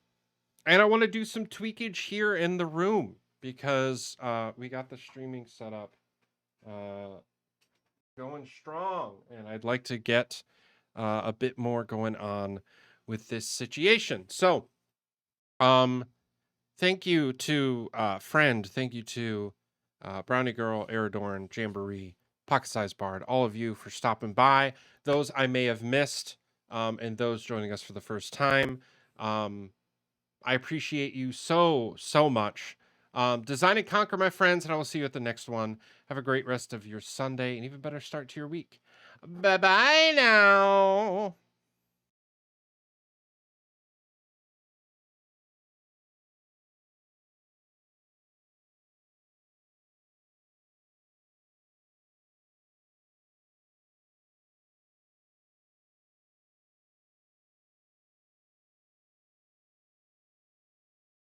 I want to do some tweakage here in the room because we got the streaming set up going strong, and I'd like to get a bit more going on with this situation. So, thank you to Friend, thank you to Brownie Girl, Aerodorn, Jamboree, Pocket Size Bard, all of you for stopping by. Those I may have missed, and those joining us for the first time. I appreciate you so much. Design and conquer, my friends, and I will see you at the next one. Have a great rest of your Sunday, and even better start to your week. Bye-bye now.